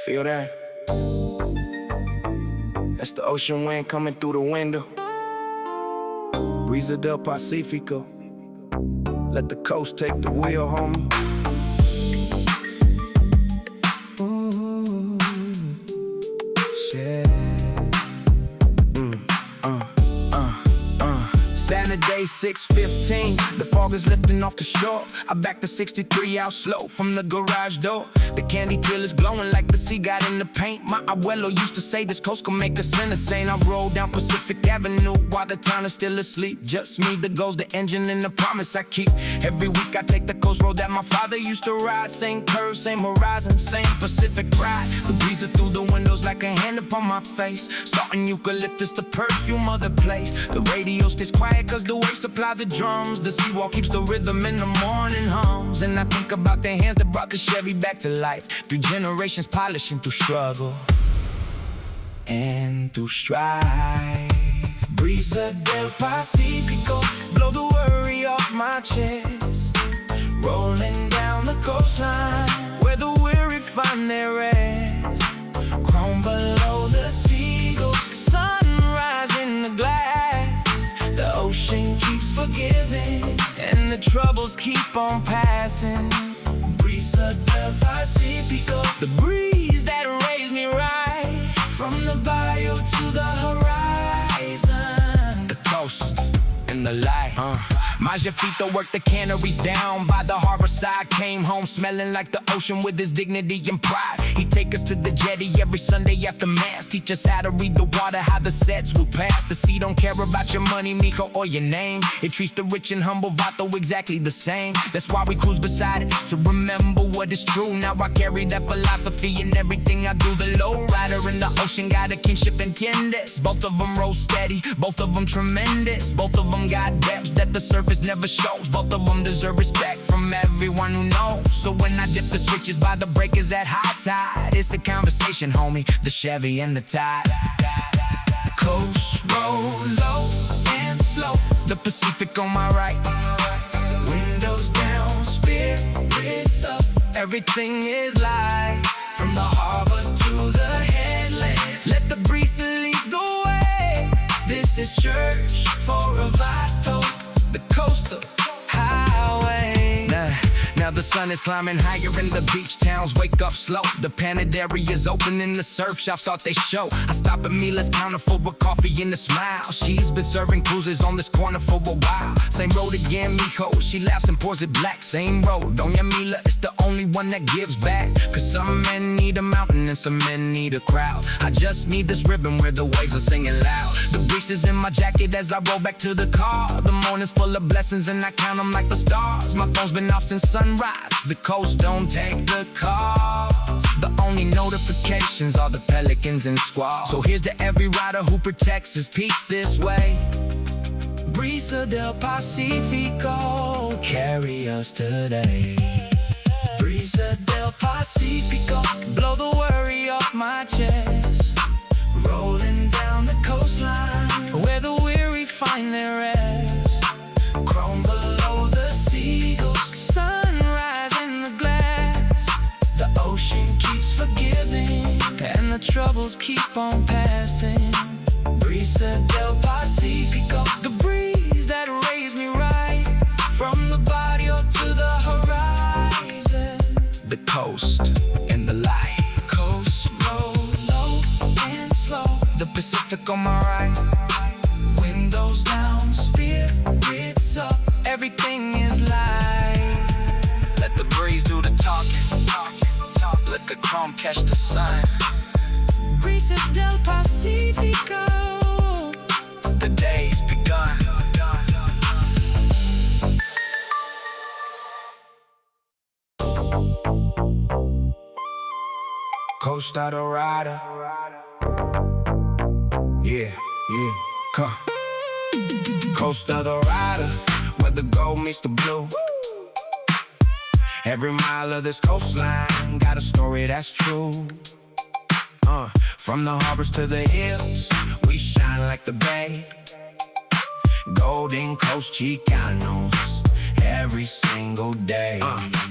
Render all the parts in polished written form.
Feel that? That's the ocean wind coming through the window. Brisa del Pacífico. Let the coast take the wheel, homie. Ooh, yeah. Saturday, 6:15. The fog is lifting off the shore. I backed the 63 out slow from the garage door. The candy till is glowing like the sea got in the paint. My abuelo used to say this coast can make us insane. I roll down Pacific Avenue while the town is still asleep. Just me, the ghost, the engine, and the promise I keep. Every week I take the coast road that my father used to ride. Same curve, same horizon, same Pacific pride. The breeze through the windows like a hand upon my face. Salt and eucalyptus, the perfume of the place. The radio stays quiet cause the waves supply the drums. The seawall keeps the rhythm in the morning hums. And I think about the hands that brought the Chevy back to life. Through generations polishing through struggle and through strife. Brisa del Pacífico, blow the worry off my chest. Rolling down the coastline where the weary find their rest. Chrome below the seagulls, sunrise in the glass. The ocean keeps forgiving and the troubles keep on passing. Brisa del Pacífico, the breeze that raised me right from the bayou to the horizon. The coast and the light. Majafito worked the canneries down by the harbor side. Came home smelling like the ocean with his dignity and pride. He'd take us to the jetty every Sunday after mass. Teach us how to read the water, how the sets will pass. The sea don't care about your money, mijo, or your name. It treats the rich and humble vato exactly the same. That's why we cruise beside it, to remember what is true. Now I carry that philosophy in everything I do. The lowrider and the ocean got a kinship, entiendes. Both of them roll steady, both of them tremendous. Both of them got depths that the surface never shows. Both of them deserve respect from everyone who knows. So when I dip the switches by the breakers at high tide, it's a conversation, homie, the Chevy and the tide. Coast roll low and slow, the Pacific on my right. Windows down, spirits up, everything is light. From the harbor to the headland, let the breeze lead the way. This is church for a vato, the coastal highway. Now the sun is climbing higher and the beach towns wake up slow. The Panadary is open and the surf shops start they show. I stop at Mila's counter for a coffee and a smile. She's been serving cruises on this corner for a while. Same road again, mijo, she laughs and pours it black. Same road, Doña Mila is the only one that gives back. Cause some men need a mountain and some men need a crowd. I just need this ribbon where the waves are singing loud. The breeze is in my jacket as I roll back to the car. The morning's full of blessings and I count them like the stars. My phone's been off since sunrise. The coast don't take the calls. The only notifications are the pelicans and squalls. So here's to every rider who protects his peace this way. Brisa del Pacífico, carry us today. Brisa del Pacífico, blow the worry off my chest. Rolling down the coastline where the weary find their rest. Chrome below the seagulls, sunrise in the glass. The ocean keeps forgiving and the troubles keep on passing. Brisa del Pacífico, the breeze that raised me right from the barrio to the horizon. The coast and the light. Coast roll low and slow, the Pacific on my right. Windows down, spirits up, everything is light. Let the breeze do the talking, let the chrome catch the sun. Brisa del Pacífico, the day's begun. Costa Dorada. Yeah, come. Costa Dorada, where the gold meets the blue. Every mile of this coastline got a story that's true. From the harbors to the hills, we shine like the bay. Golden Coast Chicanos, every single day.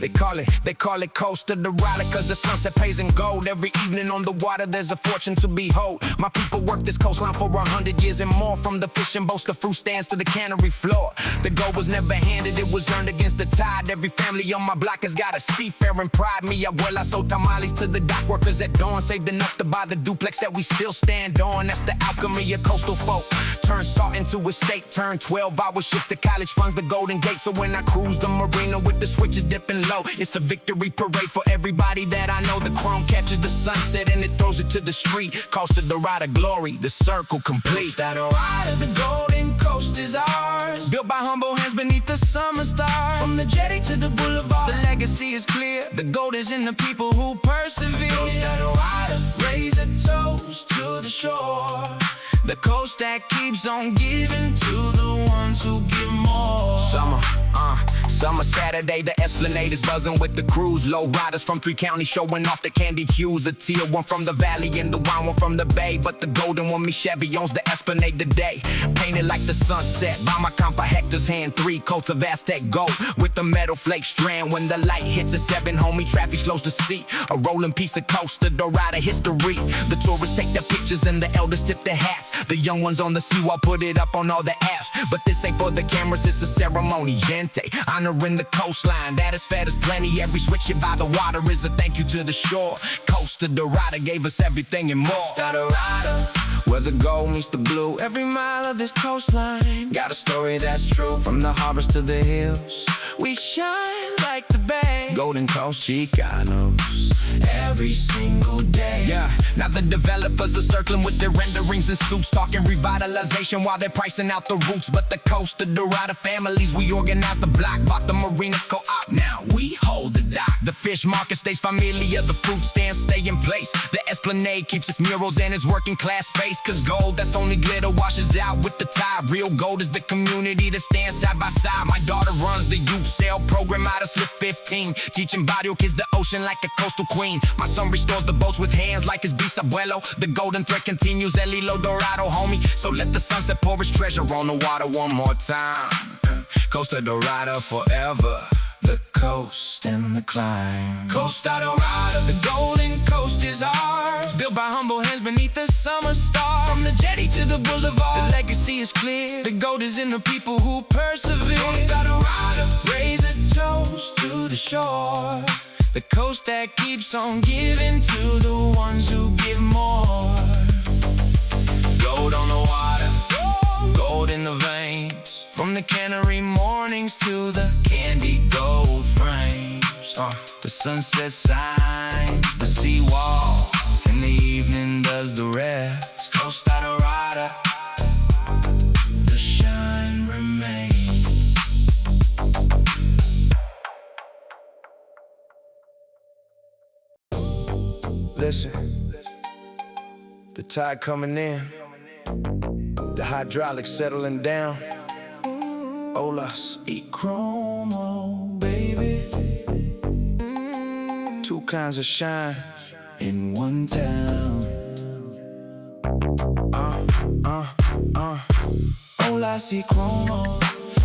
They call it Costa Dorada, cause the sunset pays in gold. Every evening on the water there's a fortune to behold. My people work this coastline for 100 years and more. From the fishing boats, the fruit stands to the cannery floor. The gold was never handed, it was earned against the tide. Every family on my block has got a seafaring pride. Mi abuela sold tamales to the dock workers at dawn. Saved enough to buy the duplex that we still stand on. That's the alchemy of coastal folk. Turn salt into a steak, turn 12-hour shift to college funds the Golden Gate. So when I cruise the marina with the switches dipping low, it's a victory parade for everybody that I know. The chrome catches the sunset and it throws it to the street. Costa Dorada glory, the circle complete. Costa Dorada, the golden coast is ours. Built by humble hands beneath the summer stars. From the jetty to the boulevard, the legacy is clear. The gold is in the people who persevere. Costa Dorada, raise a toast to the shore. The coast that keeps on giving to the ones who give more. Summer Saturday, the Esplanade is buzzing with the crews. Lowriders from 3 counties showing off the candied hues. The teal one from the valley and the wine one from the bay. But the golden one, me Chevy, owns the Esplanade today. Painted like the sunset by my compa Hector's hand. 3 coats of Aztec gold with the metal flake strand. When the light hits a 7, homie, traffic slows to see a rolling piece of Costa Dorada history. The tourists take their pictures and the elders tip their hats. The young ones on the seawall put it up on all the apps. But this ain't for the cameras, it's a ceremony. Gente, honoring the coastline that is fed us plenty. Every switch by the water is a thank you to the shore. Costa Dorada gave us everything and more. Costa Dorada, where the gold meets the blue. Every mile of this coastline got a story that's true. From the harbors to the hills, we shine like the bay. Golden Coast Chicanos, every single day. Yeah, now the developers are circling with their renderings and suits, talking revitalization while they're pricing out the roots. But the Costa Dorada families, we organize the block, bought the marina co-op. Now we hold the dock. The fish market stays familiar, the fruit stands stay in place. The Esplanade keeps its murals and its working class face. Cause gold that's only glitter washes out with the tide. Real gold is the community that stands side by side. My daughter runs the youth sale program out of Slip 15, teaching barrio kids the ocean like a coastal queen. My son restores the boats with hands like his bisabuelo. The golden thread continues, El Hilo Dorado, homie. So let the sunset pour its treasure on the water one more time. Costa Dorada forever, the coast and the climb. Costa Dorada, the golden coast is ours. Built by humble hands beneath the summer stars. From the jetty to the boulevard, the legacy is clear. The gold is in the people who persevere. Costa Dorada, raise a toast to the shore. The coast that keeps on giving to the ones who give more. Gold on the water, gold in the veins. From the cannery mornings to the candy gold frames. The sunset signs the seawall, and the evening does the rest. Costa Dorada, the shine remains. Listen, the tide coming in, the hydraulics settling down. Olas y Cromo, baby. 2 kinds of shine in one town. Olas y Cromo,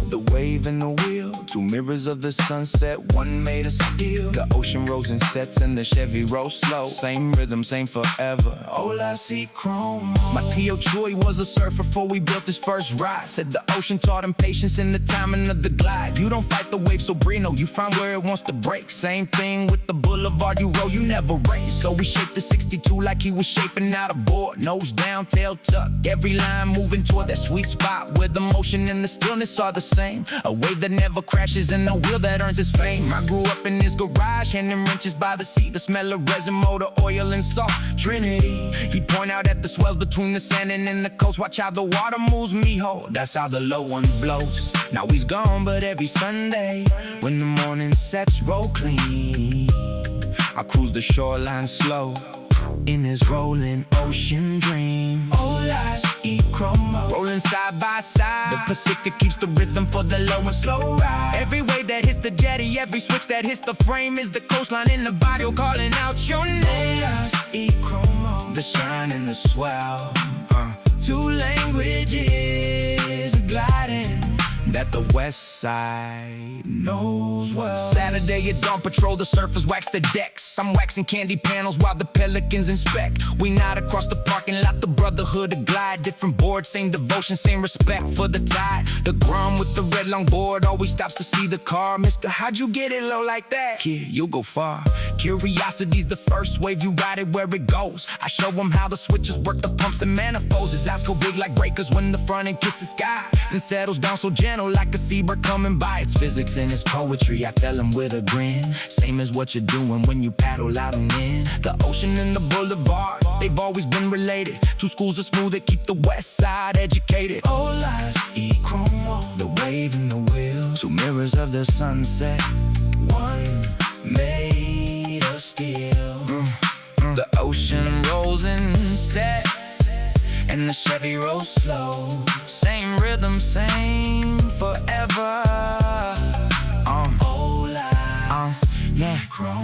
the wave and the wheel, 2 mirrors of the sunset, one made of steel. The ocean rose and sets and the Chevy rolls slow. Same rhythm, same forever. Olas y Cromo. My Tio Troy was a surfer before we built his first ride. Said the ocean taught him patience in the timing of the glide. You don't fight the wave, Sobrino, you find where it wants to break. Same thing with the boulevard you roll, you never race. So we shaped the 62 like he was shaping out a board. Nose down, tail tucked, every line moving toward that sweet spot where the motion and the stillness are the same. A wave that never crashes and a wheel that earns its fame. I grew up in his garage, handing wrenches by the sea. The smell of resin, motor oil and salt, Trinity. He'd point out at the swells between the sand and the coast. Watch how the water moves, mijo, that's how the low one blows. Now he's gone, but every Sunday when the morning sets, roll clean, I cruise the shoreline slow in his rolling ocean dream. Olas y Cromo, rolling side by side. The Pacific keeps the rhythm for the low and slow ride. Every wave that hits the jetty, every switch that hits the frame is the coastline in the barrio calling out your name. Olas y Cromo, the shine and the swell. 2 languages gliding that the west side knows well. Saturday at dawn, patrol the surfers, wax the decks. I'm waxing candy panels while the pelicans inspect. We nod across the parking lot, the brotherhood of glide. Different board, same devotion, same respect for the tide. The grum with the red longboard always stops to see the car. Mister, how'd you get it low like that? Kid, you'll go far. Curiosity's the first wave, you ride it where it goes. I show them how the switches work, the pumps and manifolds. His eyes go big like breakers when the front end kisses sky. Then settles down so gentle like a seabird coming by. It's physics and it's poetry, I tell him with a grin. Same as what you're doing when you paddle out and in. The ocean and the boulevard, they've always been related. Two schools of smooth that keep the west side educated. Olas y Cromo, the wave and the wheel. Two mirrors of the sunset, one made of steel. The ocean rolls and sets, and the Chevy rolls slow. Same rhythm, same forever. Yeah.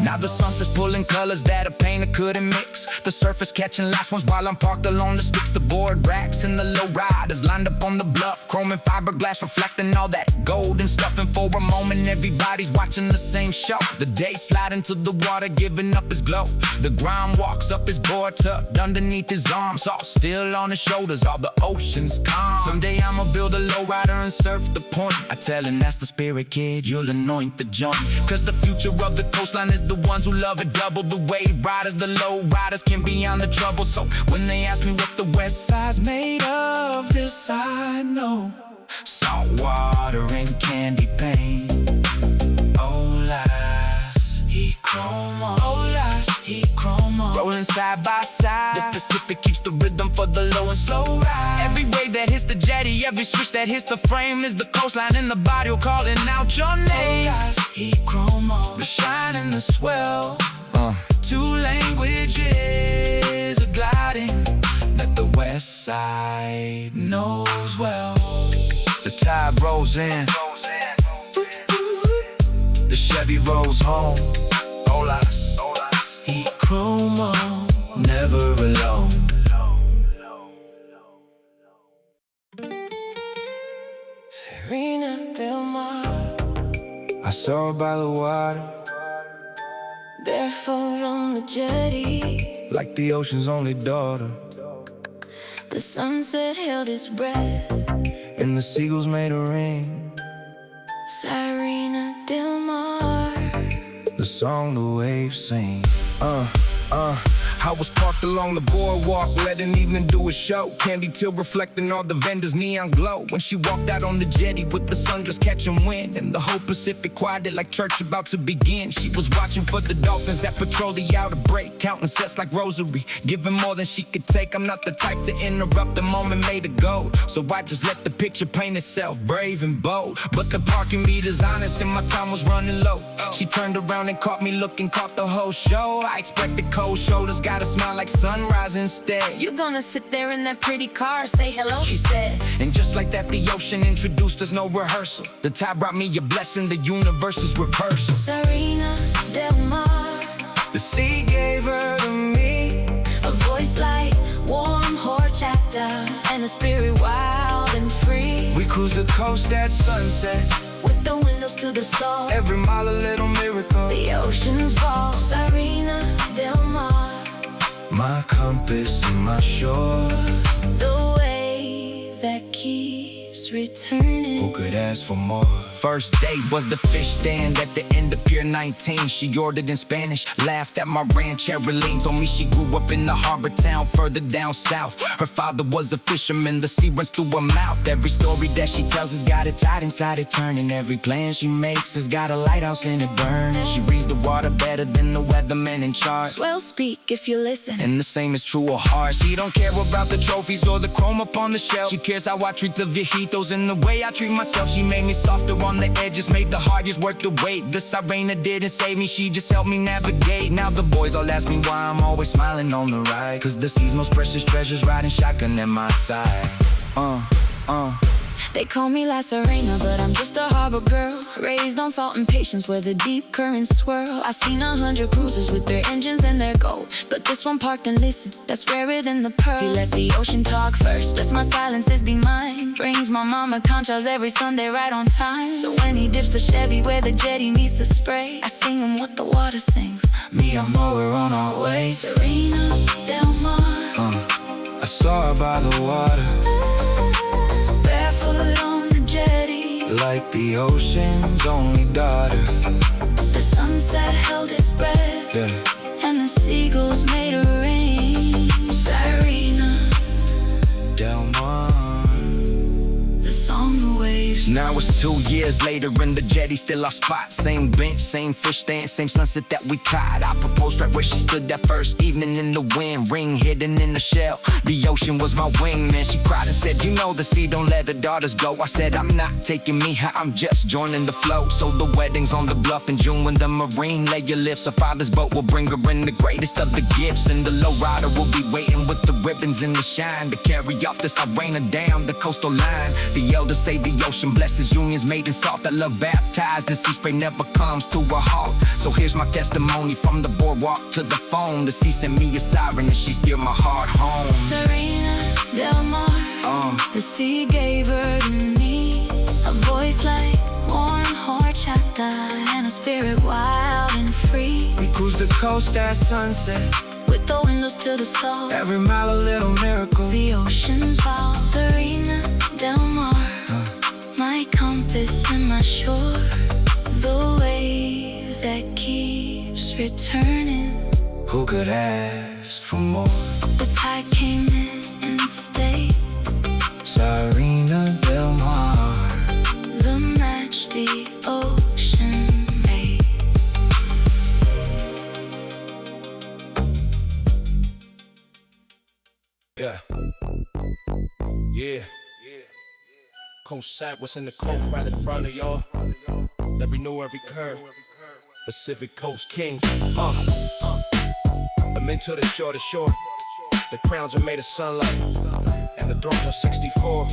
Now the sunset's pulling colors that a painter couldn't mix. The surface catching last ones while I'm parked along the sticks. The board racks and the lowriders lined up on the bluff. Chrome and fiberglass reflecting all that gold and stuff. And for a moment everybody's watching the same show. The day sliding to the water, giving up his glow. The ground walks up his board tucked underneath his arms, all still on his shoulders, all the ocean's calm. Someday I'ma build a lowrider and surf the point. I tell him that's the spirit, kid, you'll anoint the joint. Cause the future of the coastline is the ones who love it. Double the wave riders, the low riders can be on the trouble. So when they ask me what the west side's made of, this I know. Salt water and candy paint. Olas y Cromo, Olas y Cromo, rolling side by side. The Pacific keeps the rhythm for the low and slow ride. Every wave that hits the jetty, every switch that hits the frame is the coastline and the body calling out your name. Olas y Cromo, the shine and the swell. Two languages are gliding that the west side knows well. The tide rolls in, the Chevy rolls home. Olas y Cromo, never alone. Sirena del Mar, I saw her by the water, barefoot on the jetty, like the ocean's only daughter. the sunset held its breath, And the seagulls made a ring, Sirena del Mar. the song the waves sing. I was parked along the boardwalk, let an evening do a show. Candy till reflecting all the vendors' neon glow. When she walked out on the jetty with the sun just catching wind, and the whole Pacific quieted like church about to begin. She was watching for the dolphins that patrol the outer break, counting sets like rosary, giving more than she could take. I'm not the type to interrupt the moment made to go, so I just let the picture paint itself, brave and bold. But the parking meter's honest and my time was running low. She turned around and caught me looking, caught the whole show. I expected cold shoulders, got a smile like sunrise instead. You gonna sit there in that pretty car, say hello, she said. And just like that, the ocean introduced us, no rehearsal. The tide brought me a blessing, the universe's reversal. Sirena del Mar, The sea gave her to me, a voice like warm horchata, and a spirit wild and free. we cruised the coast at sunset, With the windows to the soul, every mile a little miracle. the ocean's ball. Sirena del Mar, My compass and my shore, the wave that keeps returning. who could ask for more? First date was the fish stand at the end of Pier 19. She ordered in Spanish, laughed at my rancherilene. Told me she grew up in the harbor town further down south. Her father was a fisherman, the sea runs through her mouth. Every story that she tells has got it tied inside it turning. Every plan she makes has got a lighthouse in it burning. She reads the water better than the weatherman in charge. Swell speak if you listen. And the same is true of her. She don't care about the trophies or the chrome up on the shelf. She cares how I treat the viejitos and the way I treat myself. She made me softer on the edges, made the hard years worth the wait. The Sirena didn't save me, she just helped me navigate. Now the boys all ask me why I'm always smiling on the ride. Cause the sea's most precious treasures riding shotgun at my side. They call me La Sirena, but I'm just a harbor girl, raised on salt and patience where the deep currents swirl. I seen 100 cruisers with their engines and their gold, but this one parked and listened, that's rarer than the pearl. He let the ocean talk first, lets my silences be mine. Brings my mama conchas every Sunday right on time. So when he dips the Chevy where the jetty meets the spray, I sing him what the water sings. Me and Mo, we're on our way. Sirena del Mar, I saw her by the water, barefoot on the jetty, like the ocean's only daughter. the sunset held its breath, Yeah. and the seagulls made a rain. Sirena Del Mar. the song the waves. Now it's 2 years later and the jetty still our spot. Same bench, same fish stand, same sunset that we caught. I proposed right where she stood that first evening in the wind. Ring hidden in the shell, the ocean was my wingman. She cried and said, you know the sea don't let her daughters go. I said, I'm not taking me high, I'm just joining the flow. So the wedding's on the bluff in June when the Marine lay your lips. Her father's boat will bring her in the greatest of the gifts, and the Lowrider will be waiting with the ribbons and the shine to carry off the Sirena down the coastal line. The elders say the ocean blesses unions made in salt that love baptized, and sea spray never comes to a halt. So here's my testimony from the boardwalk to the phone. The sea sent me a siren and she steered my heart home. Sirena del Mar, the sea gave her to me. A voice like warm horchata and a spirit wild and free. We cruised the coast at sunset, With the windows to the soul, every mile a little miracle. the ocean's vow. Sirena del Mar, my compass and my shore, the wave that keeps returning. Who could ask for more? The tide came in and stayed, Sirena del Mar. the match the ocean made. Yeah. Yeah. Coast side, what's in the coast right in front of y'all. Every new, every curve. Pacific Coast Kings. I'm into the shore to shore. The crowns are made of sunlight, and the thrones are 64.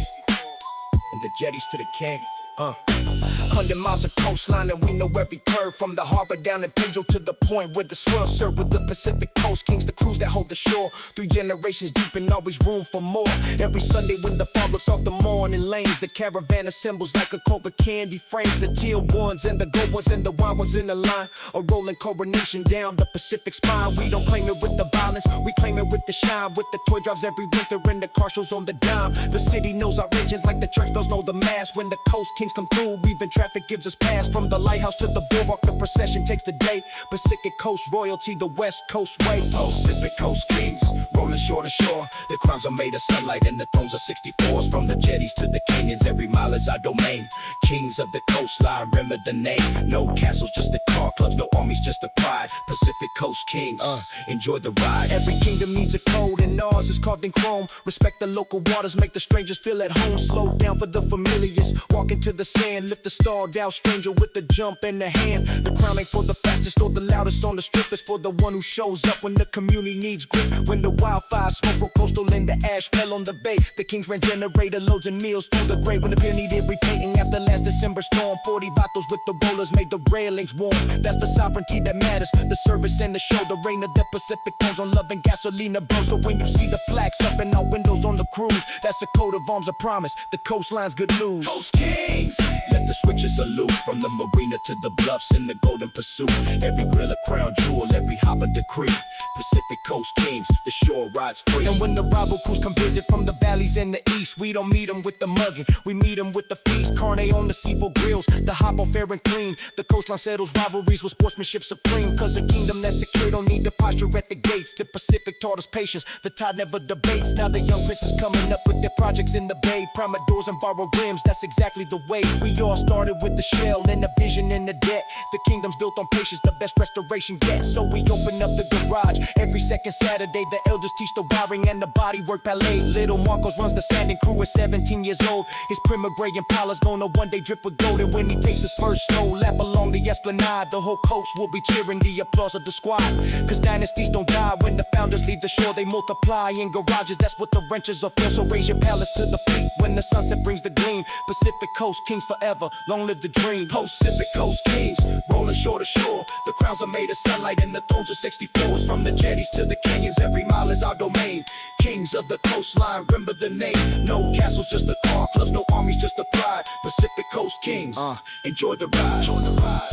And the jetties to the king. 100 miles of coastline and we know every curve, from the harbor down in Pinto to the point where the swell serve with the Pacific Coast Kings, the crews that hold the shore. 3 generations deep and always room for more. Every Sunday when the fog looks off the morning lanes, the caravan assembles like a cobra candy frames. The teal ones and the gold ones and the wine ones in the line, a rolling coronation down the Pacific spine. We don't claim it with the violence, we claim it with the shine. With the toy drives every winter and the car shows on the dime. The city knows our engines like the church bells know the mass. When the Coast Kings come through, even traffic gives us pass. From the lighthouse to the boardwalk, the procession takes the day. Pacific Coast royalty, the West Coast way. Pacific Coast Kings, rolling shore to shore. The crowns are made of sunlight and the thrones are 64s. From the jetties to the canyons, every mile is our domain. Kings of the coastline, remember the name. No castles, just the car clubs, no armies, just the pride. Pacific Coast Kings, enjoy the ride. Every kingdom needs a code and ours is carved in chrome. Respect the local waters, make the strangers feel at home. Slow down for the familiars, walk into the sand. Lift the star down, stranger with the jump in the hand. The crown ain't for the fastest or the loudest on the strip, it's for the one who shows up when the community needs grip. When the wildfire smoke broke coastal and the ash fell on the bay, the Kings ran generator loads and meals through the grave. When the pier needed repainting after last December storm, 40 vatos with the rollers made the railings warm. That's the sovereignty that matters, the service and the show. The reign of the Pacific comes on love and gasolina, bro. So when you see the flags up in our windows on the cruise, that's a coat of arms, a promise. The coastline's good news. Coast Kings, let the switches salute. From the marina to the bluffs in the golden pursuit. Every grill a crown jewel, every hop a decree. Pacific Coast Kings, the shore rides free. And when the rival crews come visit from the valleys in the east, we don't meet them with the mugging, we meet them with the feast. Carne on the seafood grills, the hop on fair and clean. The coastline settles rivalries with sportsmanship supreme. Cause a kingdom that's secure don't need the posture at the gates. The Pacific taught us patience, the tide never debates. Now the young princes coming up with their projects in the bay. Primer doors and borrowed rims, that's exactly the way. We all started with the shell and the vision and the debt. The kingdom's built on patience, the best restoration gets. So we open up the garage, Every second Saturday, the elders teach the wiring and the bodywork ballet. Little Marcos runs the sanding crew at 17 years old. His Prima Gray Impala's gonna one day drip with gold. And when he takes his first slow lap along the Esplanade, the whole coast will be cheering the applause of the squad. Cause dynasties don't die when the founders leave the shore. They multiply in garages, that's what the renters are for. So raise your palace to the fleet when the sunset brings the gleam. Pacific Coast Kings forever, long live the dream. Pacific Coast Kings, rolling shore to shore. The crowns are made of sunlight and the thrones are 64s. From the jetties to the canyons, every mile is our domain. Kings of the coastline, remember the name. No castles, just the car clubs, no armies, just the pride. Pacific Coast Kings, enjoy the ride. Enjoy the ride.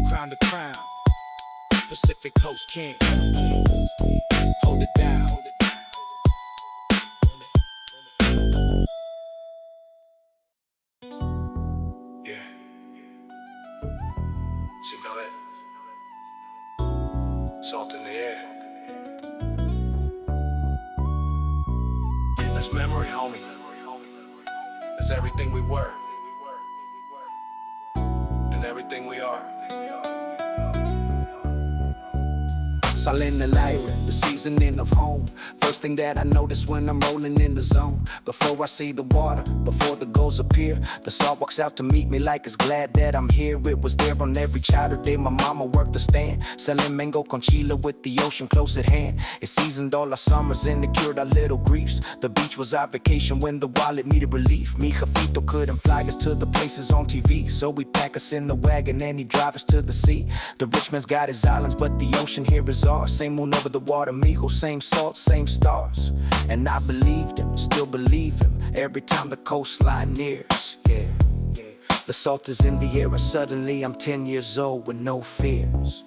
Crown to crown, Pacific Coast Kings. Hold it down. Yeah. Smell it. Salt in the air. That's memory, homie. That's everything we were. And everything we are. Salen el aire, the seasoning of home. First thing that I notice when I'm rolling in the zone. Before I see the water, before the gulls appear, the salt walks out to meet me like it's glad that I'm here. It was there on every chowder day my mama worked the stand, selling mango con chile with the ocean close at hand. It seasoned all our summers and it cured our little griefs. The beach was our vacation when the wallet needed relief. Mi jefito couldn't fly us to the places on TV, so we pack us in the wagon and he drive us to the sea. The rich man's got his islands, but the ocean here is ours. Same moon over the water, mijo, same salt, same stars. And I believed him, still believe him, every time the coastline nears. Yeah, the salt is in the air and suddenly I'm 10 years old with no fears.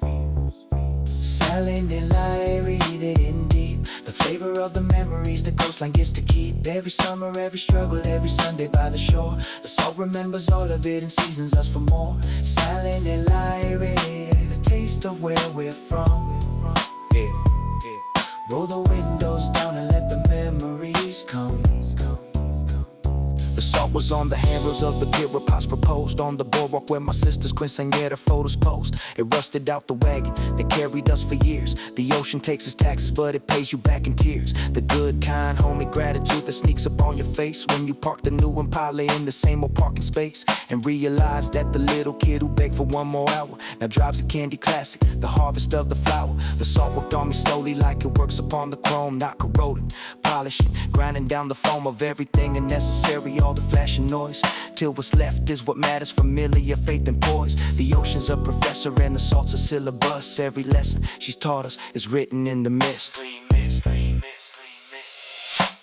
Salen el aire in deep, the flavor of the memories the coastline gets to keep. Every summer, every struggle, every Sunday by the shore. The salt remembers all of it and seasons us for more. Salen el aire, the taste of where we're from. Roll the windows down and let the memories come. The salt was on the handrails of the pier where pops proposed, on the boardwalk where my sister's quinceañera photos posed. It rusted out the wagon that carried us for years. The ocean takes its taxes, but it pays you back in tears. The good, kind, homie gratitude that sneaks up on your face when you park the new Impala in the same old parking space and realize that the little kid who begged for one more hour now drives a candy classic, the harvest of the flower. The salt worked on me slowly like it works upon the chrome, not corroding, polishing, grinding down the foam of everything unnecessary. All the flashing noise, till what's left is what matters. Familiar faith and poise. The ocean's a professor and the salt's a syllabus. Every lesson she's taught us is written in the mist.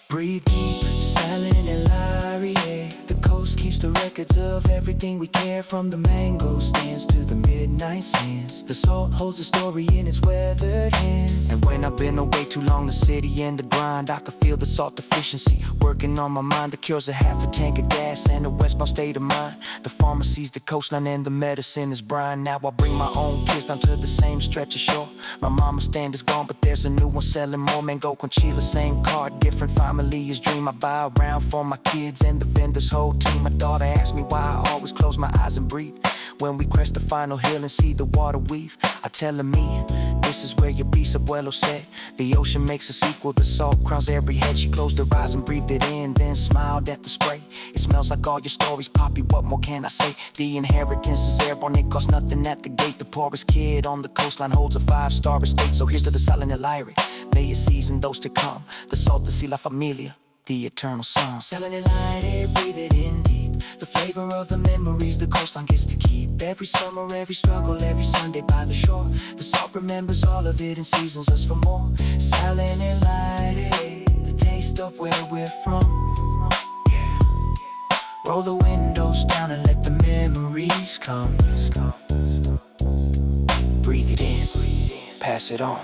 Breathe deep, Salen el aire. The coast keeps the records of everything we care, from the mango stands to the midnight sands. The salt holds a story in its weathered hand. And when I've been away too long, the city and the grind, I can feel the salt deficiency working on my mind. The cure's a half a tank of gas and a westbound state of mind. The farmer sees the coastline and the medicine is brine. Now I bring my own kids down to the same stretch of shore. My mama's stand is gone, but there's a new one selling more. Mango con chile, same car, different family is dream. I buy around for my kids and the vendors whole team. My daughter asked me why I always close my eyes and breathe when we crest the final hill and see the water weave. I tell her, me, this is where your piece abuelo said the ocean makes us equal. The salt crowns every head. She closed her eyes and breathed it in, then smiled at the spray. It smells like all your stories, Poppy, what more can I say? The inheritance is airborne, it costs nothing at the gate. The poorest kid on the coastline holds a 5-star estate. So here's to the Salen el aire, may it season those to come. The salt to see la familia, the eternal song. Salen el aire, breathe it in deep, the flavor of the memories the coastline gets to keep. Every summer, every struggle, every Sunday by the shore. The salt remembers all of it and seasons us for more. Salen el aire, the taste of where we're from. Roll the windows down and let the memories come. Breathe it in, pass it on.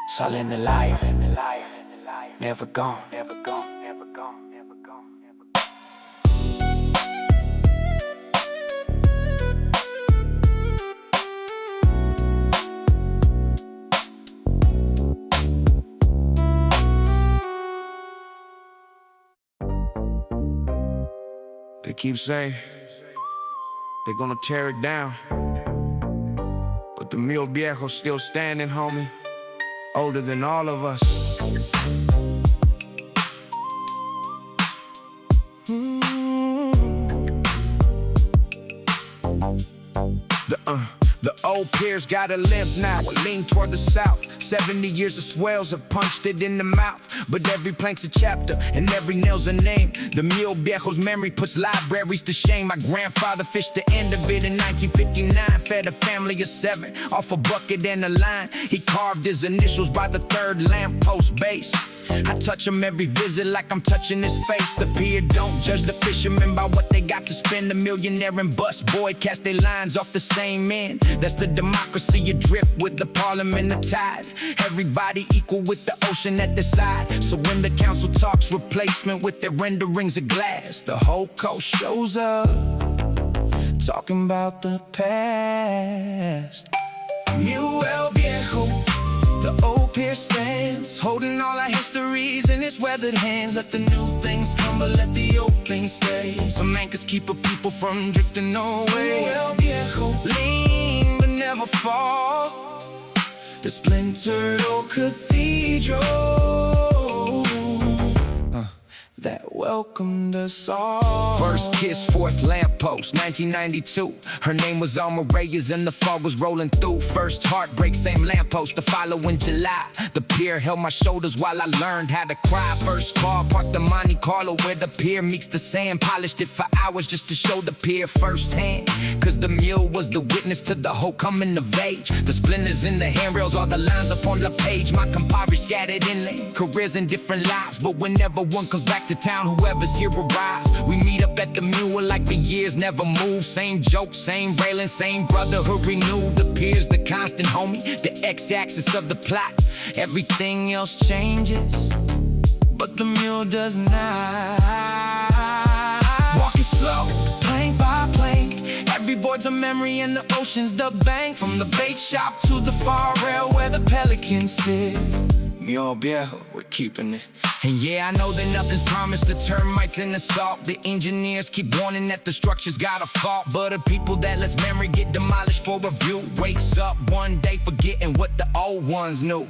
Salen el aire, never gone. They keep saying they're gonna tear it down, But the Muelle Viejo's still standing, homie. Older than all of us. The old pier's got a limp now, a lean toward the south. 70 years of swells have punched it in the mouth. But every plank's a chapter, and every nail's a name. The Muelle Viejo's memory puts libraries to shame. My grandfather fished the end of it in 1959. Fed a family of 7 off a bucket and a line. He carved his initials by the 3rd lamppost base. I touch him every visit like I'm touching his face. The pier don't judge the fishermen by what they got to spend. The millionaire and bust boy cast their lines off the same end. That's the democracy adrift with the parliament the tide. Everybody equal with the ocean at the side. So when the council talks replacement with their renderings of glass, the whole coast shows up talking about the past. Muelle Viejo, the old pier stands, holding all our histories in its weathered hands. Let the new things come, but let the old things stay. Some anchors keep a people from drifting away. Muelle Viejo, lean but never fall. The splintered old cathedral that welcomed us all. First kiss, 4th lamppost, 1992. Her name was Alma Reyes and the fog was rolling through. First heartbreak, same lamppost, the following July. The pier held my shoulders while I learned how to cry. First car parked the Monte Carlo where the pier meets the sand. Polished it for hours just to show the pier firsthand. Cause the mule was the witness to the whole coming of age. The splinters in the handrails, all the lines up on the page. My compadre scattered inland, careers in different lives. But whenever one comes back to town, whoever's here arrives. We meet up at the mule like the years never move. Same jokes, same railing, same brotherhood renewed. The pier's the constant homie, the x-axis of the plot. Everything else changes, but the mule does not. Walking slow, plank by plank. Every board's a memory and the ocean's the bank. From the bait shop to the far rail where the pelicans sit. Muelle Viejo, we're keeping it. And yeah, I know that nothing's promised. The termites and the salt. The engineers keep warning that the structure's got a fault. But the people that lets memory get demolished for review wakes up one day forgetting what the old ones knew.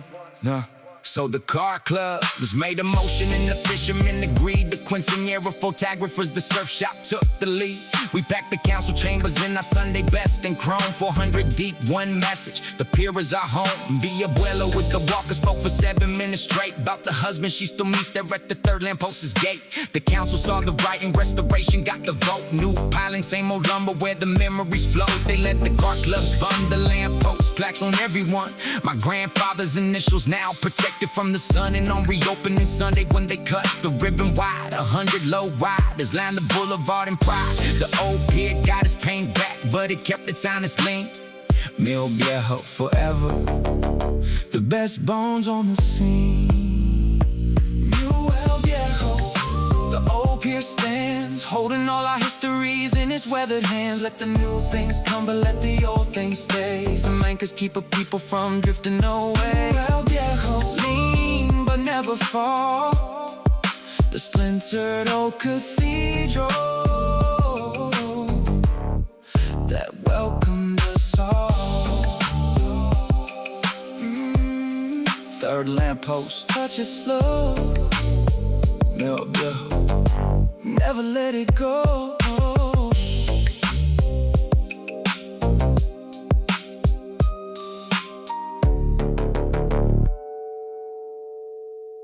So the car club was made of motion and the fishermen agreed. The quinceañera photographers, the surf shop took the lead. We packed the council chambers in our Sunday best in chrome. 400 deep, one message, the pier is our home. Be abuela with the walker spoke for 7 minutes straight about the husband she still meets there at the 3rd lamppost's gate. The council saw the writing, restoration got the vote. New piling, same old lumber where the memories flow. They let the car clubs fund the lampposts, plaques on everyone. My grandfather's initials now protected from the sun. And on reopening Sunday when they cut the ribbon wide, 100 low riders line the boulevard in pride. The old pier got its paint back, but it kept its honest lean. Muelle Viejo forever, the best bones on the scene. Muelle Viejo, the old pier stands, holding all our histories in its weathered hands. Let the new things come, but let the old things stay. Some anchors keep a people from drifting away. Muelle Viejo, lean but never fall. The splintered old cathedral that welcomed us all. 3rd lamppost, touch it slow. Muelle Viejo, never let it go.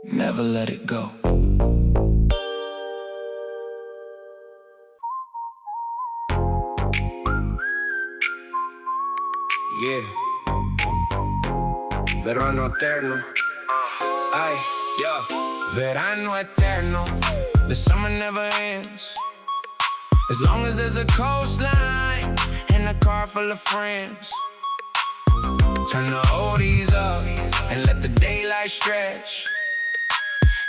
Never let it go. Yeah. Verano Eterno. Ay, yeah. Verano Eterno. The summer never ends. As long as there's a coastline and a car full of friends. Turn the oldies up and let the daylight stretch.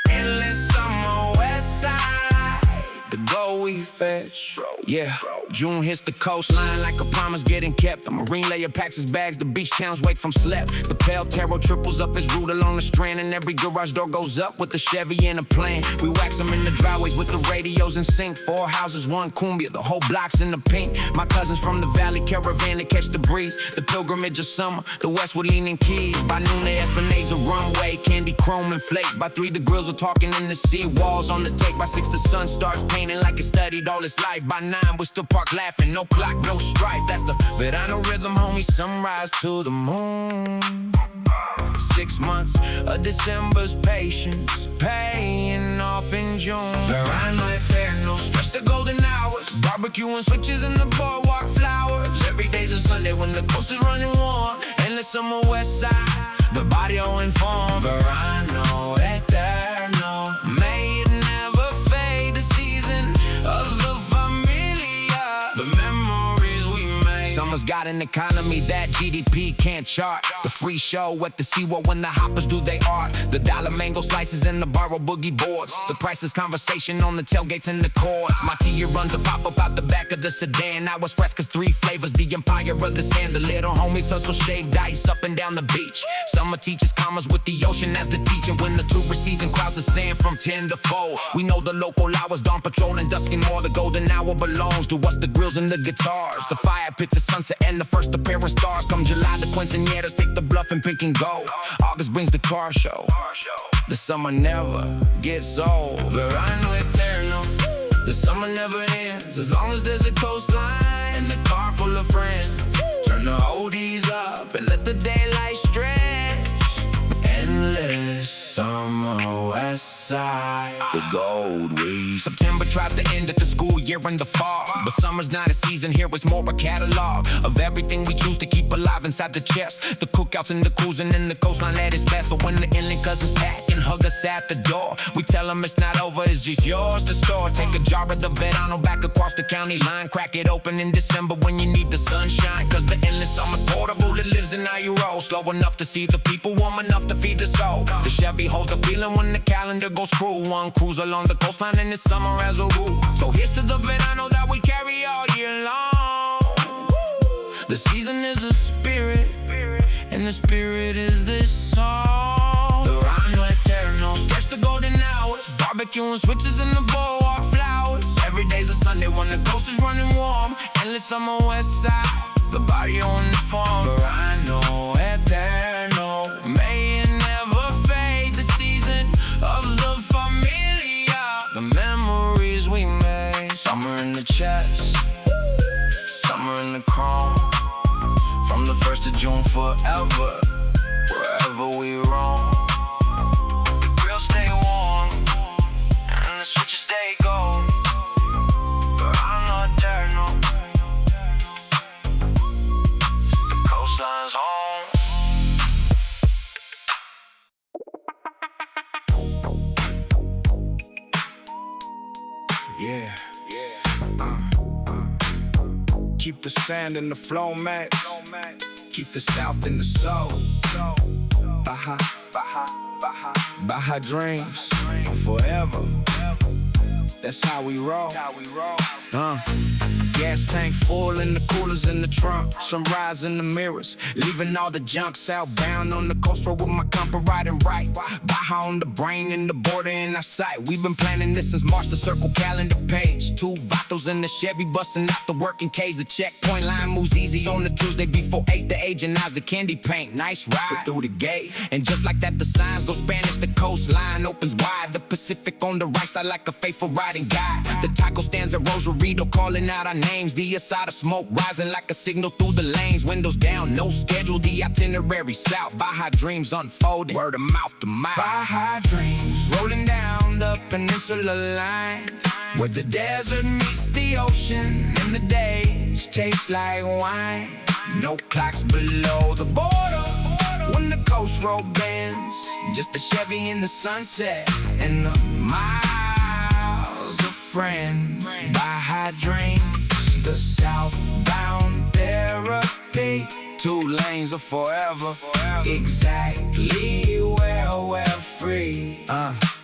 Endless summer Westside. The gold bro, we fetch. Yeah, June hits the coastline like a promise getting kept. A Marine layer packs his bags, the beach towns wake from slept. The pale tarot triples up his route along the strand, and every garage door goes up with the Chevy and a plan. We wax them in the driveways with the radios in sync. 4 houses, 1 cumbia, the whole block's in the pink. My cousins from the valley caravan to catch the breeze. The pilgrimage of summer, the westward leaning keys. By noon the Esplanades a runway, candy chrome and flake. By 3 the grills are talking in the sea, walls on the take. By 6 the sun starts painting like it studied all its life. By 9 we still park laughing, no clock, no strife. That's the Verano rhythm, homie, sunrise to the moon. 6 months of December's patience, paying off in June. Verano Eterno, stretch the golden hours, barbecue and switches in the boardwalk flowers. Every day's a Sunday when the coast is running warm. Endless summer Westside, the barrio informed. Verano Eterno, may it never fade. The season of the familia, the memories we made. Summer's got an economy that GDP can't chart. The free show at the SeaWorld when the hoppers do they art. The dollar mango slices and the borrow boogie boards. The priceless conversation on the tailgates and the chords. My tea runs a pop up out the back of the sedan. I was fresh cause 3 flavors, the empire of the sand. The little homies hustle shaved ice up and down the beach. Summer teaches commas with the ocean as the teaching. When the tourist season clouds of sand from 10 to 4. We know the local hours, dawn patrol and dusk and more. The golden hour belongs to us, the grills and the guitars. The fire pits at sunset and the first appearance stars. Come July, the quinceañeras take the bluff and pink and gold. August brings the car show. The summer never gets old. Verano Eterno, the summer never ends. As long as there's a coastline and a car full of friends. Turn the oldies up and let the daylight stretch. Endless summer Westside, the gold weed. September tries to end at the school year in the fall, but summer's not a season here, it's more a catalog of everything we choose to keep alive inside the chest. The cookouts and the cruising and the coastline at its best. So when the inland cousins pack and hug us at the door, we tell them it's not over, it's just yours to store. Take a jar of the Verano back across the county line. Crack it open in December when you need the sunshine. Cause the endless summer's portable, it lives in how you roll. Slow enough to see the people, warm enough to feed the soul. The Chevy holds the feeling when the calendar goes cruel. One cruise along the coastline and it's summer as a rule. So here's to the Verano that we carry all year long. The season is a spirit, and the spirit is this song. Verano Eterno, stretch the golden hours, barbecue and switches in the boardwalk flowers. Every day's a Sunday when the coast is running warm. Endless summer Westside, the barrio on the farm. Verano Eterno, may it never fade. The season of the familia, the memories we made. Summer in the chest, summer in the chrome. From the 1st of June forever, wherever we roam. The grills stay warm, and the switches stay gold. Verano Eterno, the coastline's home. Yeah, keep the sand in the flow, man. Keep the south in the soul. Baja Dreams forever. That's how we roll. Gas tank full and the coolers in the trunk. Sunrise in the mirrors, leaving all the junk southbound on the coast road with my compa riding right. Baja on the brain and the border in our sight. We've been planning this since March, the circle calendar page. 2 vatos in the Chevy busting out the working cage. The checkpoint line moves easy on the Tuesday before 8. The agent eyes the candy paint. Nice ride through the gate. And just like that the signs go Spanish, the coastline opens wide. The Pacific on the right side like a faithful riding guide. The taco stands at Rosarito calling out our names. The side of smoke rising like a signal through the lanes. Windows down, no schedule, the itinerary south. Baja Dreams unfolding, word of mouth to mouth. Baja Dreams rolling down the peninsula line, where the desert meets the ocean and the days taste like wine. No clocks below the border when the coast road bends. Just a Chevy in the sunset and the miles of friends. Baja Dreams, the southbound therapy. 2 lanes of forever, exactly where we're free.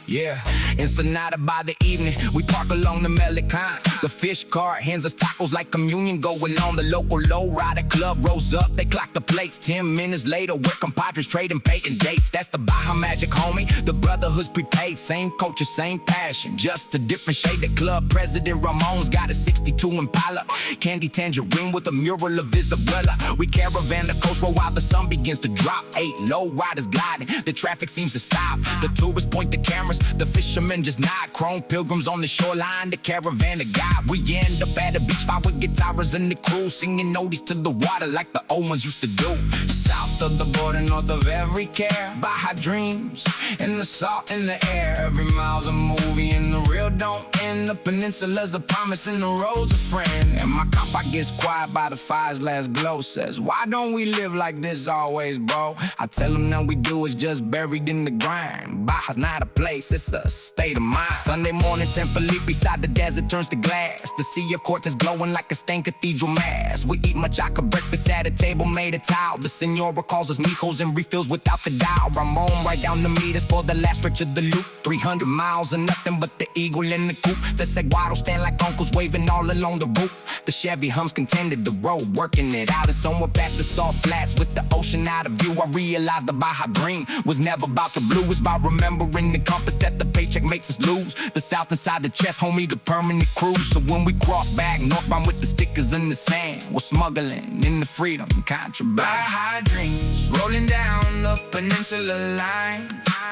Yeah, Ensenada by the evening, we park along the Melican. The fish cart hands us tacos like communion going on. The local Lowrider club rolls up, they clock the plates. 10 minutes later, we're compadres trading paying dates. That's the Baja magic, homie. The brotherhood's prepaid, same culture, same passion, just a different shade. The club president Ramon's got a 62 Impala, candy tangerine with a mural of Isabella. We caravan the coast road while the sun begins to drop. 8 Lowriders gliding, the traffic seems to stop. The tourists point the cameras, the fishermen just nod. Chrome pilgrims on the shoreline, the caravan the guide. We end up at the beach spot with guitars and the crew, singing oldies to the water like the old ones used to do. South of the border, north of every care, Baja Dreams, and the salt in the air. Every mile's a movie and the real don't end. The peninsula's a promise and the road's a friend. And my compa gets quiet by the fire's last glow, says, why don't we live like this always, bro? I tell him that we do is just buried in the grind. Baja's not a place, it's a state of mind. Sunday morning, San Felipe beside the desert turns to glass. The sea of quartz is glowing like a stained cathedral mass. We eat machaca breakfast at a table made of tile. The senora calls us mijos and refills without the dial. Ramon right down the meters for the last stretch of the loop. 300 miles and nothing but the eagle in the coop. The Seguaro stand like uncles waving all along the route. The Chevy hums contended the road, working it out. And somewhere past the salt flats with the ocean out of view, I realized the Baja Dream was never about the blue. It's about remembering the compass that the paycheck makes us lose. The south inside the chest, homie, the permanent cruise. So when we cross back northbound with the stickers in the sand, we're smuggling in the freedom contraband. Baja Dreams, rolling down the peninsula line,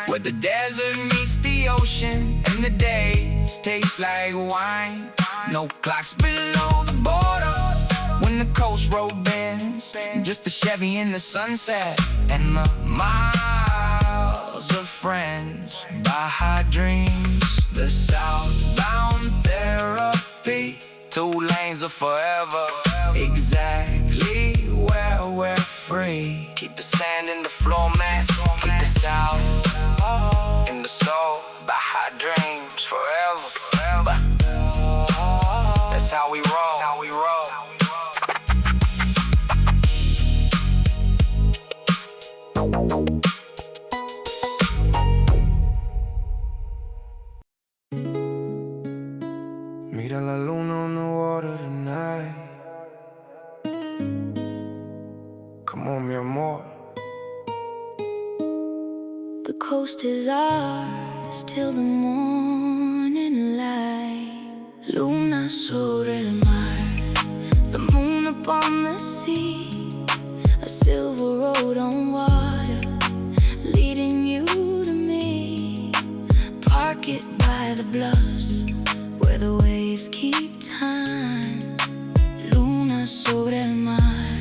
where the desert meets the ocean and the days taste like wine. No clocks below the border when the coast road bends, just a Chevy in the sunset and the miles of friends. Baja Dreams, the southbound therapy, 2 lanes of forever, exactly where we're free. Keep the sand in the floor mat, keep the south in the soul. Baja Dreams forever, forever. That's how we roll, how we roll. Mira la luna on the water tonight. Come on, mi amor. The coast is ours till the morning light. Luna sobre el mar, the moon upon the sea, a silver road on water, leading you to me. Park it by the bluffs, where the waves keep time. Luna sobre el mar,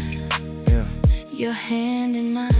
Yeah. your hand in mine.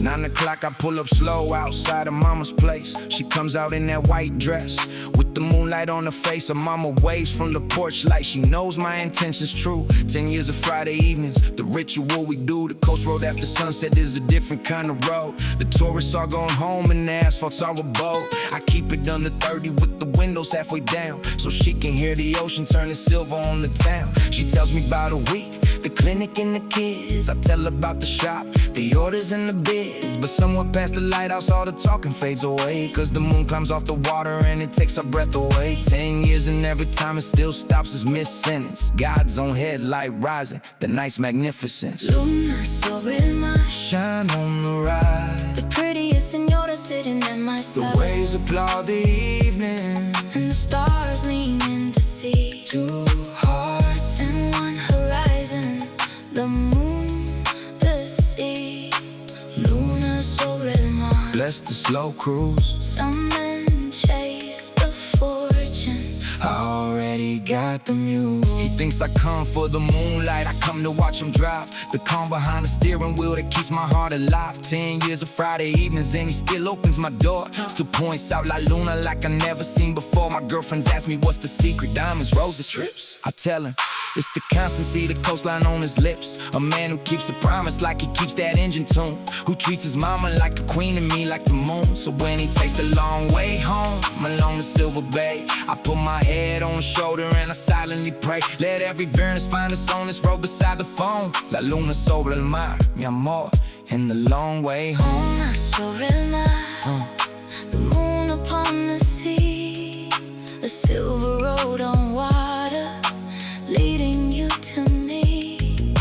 9 o'clock, I pull up slow outside of mama's place. She comes out in that white dress with the moonlight on her face. Her mama waves from the porch like she knows my intentions true. 10 years of Friday evenings, the ritual we do. The coast road after sunset is a different kind of road. The tourists are going home and the asphalt's our abode. I keep it under 30 with the windows halfway down, so she can hear the ocean turning silver on the town. She tells me about a week, the clinic and the kids. I tell her about the shop, the orders and the bids. But somewhere past the lighthouse, all the talking fades away, cause the moon climbs off the water and it takes our breath away. 10 years and every time it still stops is mid-sentence. God's own headlight rising, the night's magnificence. Luna sobre el mar, Shine on the ride, the prettiest senora sitting at my the side. waves applaud the evening. And the stars lean in to see 2 hearts, and one horizon, the moon, the sea. Luna sobre el mar, bless the slow cruise. some men chase the fortune. I already got the muse. He thinks I come for the moonlight, I come to watch him drive. The calm behind the steering wheel that keeps my heart alive. 10 years of Friday evenings and he still opens my door. Still points out La Luna like I never seen before. My girlfriends ask me what's the secret, diamonds, roses, trips. I tell him it's the constancy, the coastline on his lips. A man who keeps a promise like he keeps that engine tune, who treats his mama like a queen and me like the moon. So when he takes the long way home along the Silver Bay, I put my head on his shoulder and I silently pray. Let every Venus find us on this road beside the phone. La luna sobre el mar, mi amor, in the long way home. Luna sobre el mar, the moon A silver road on water, leading you to me.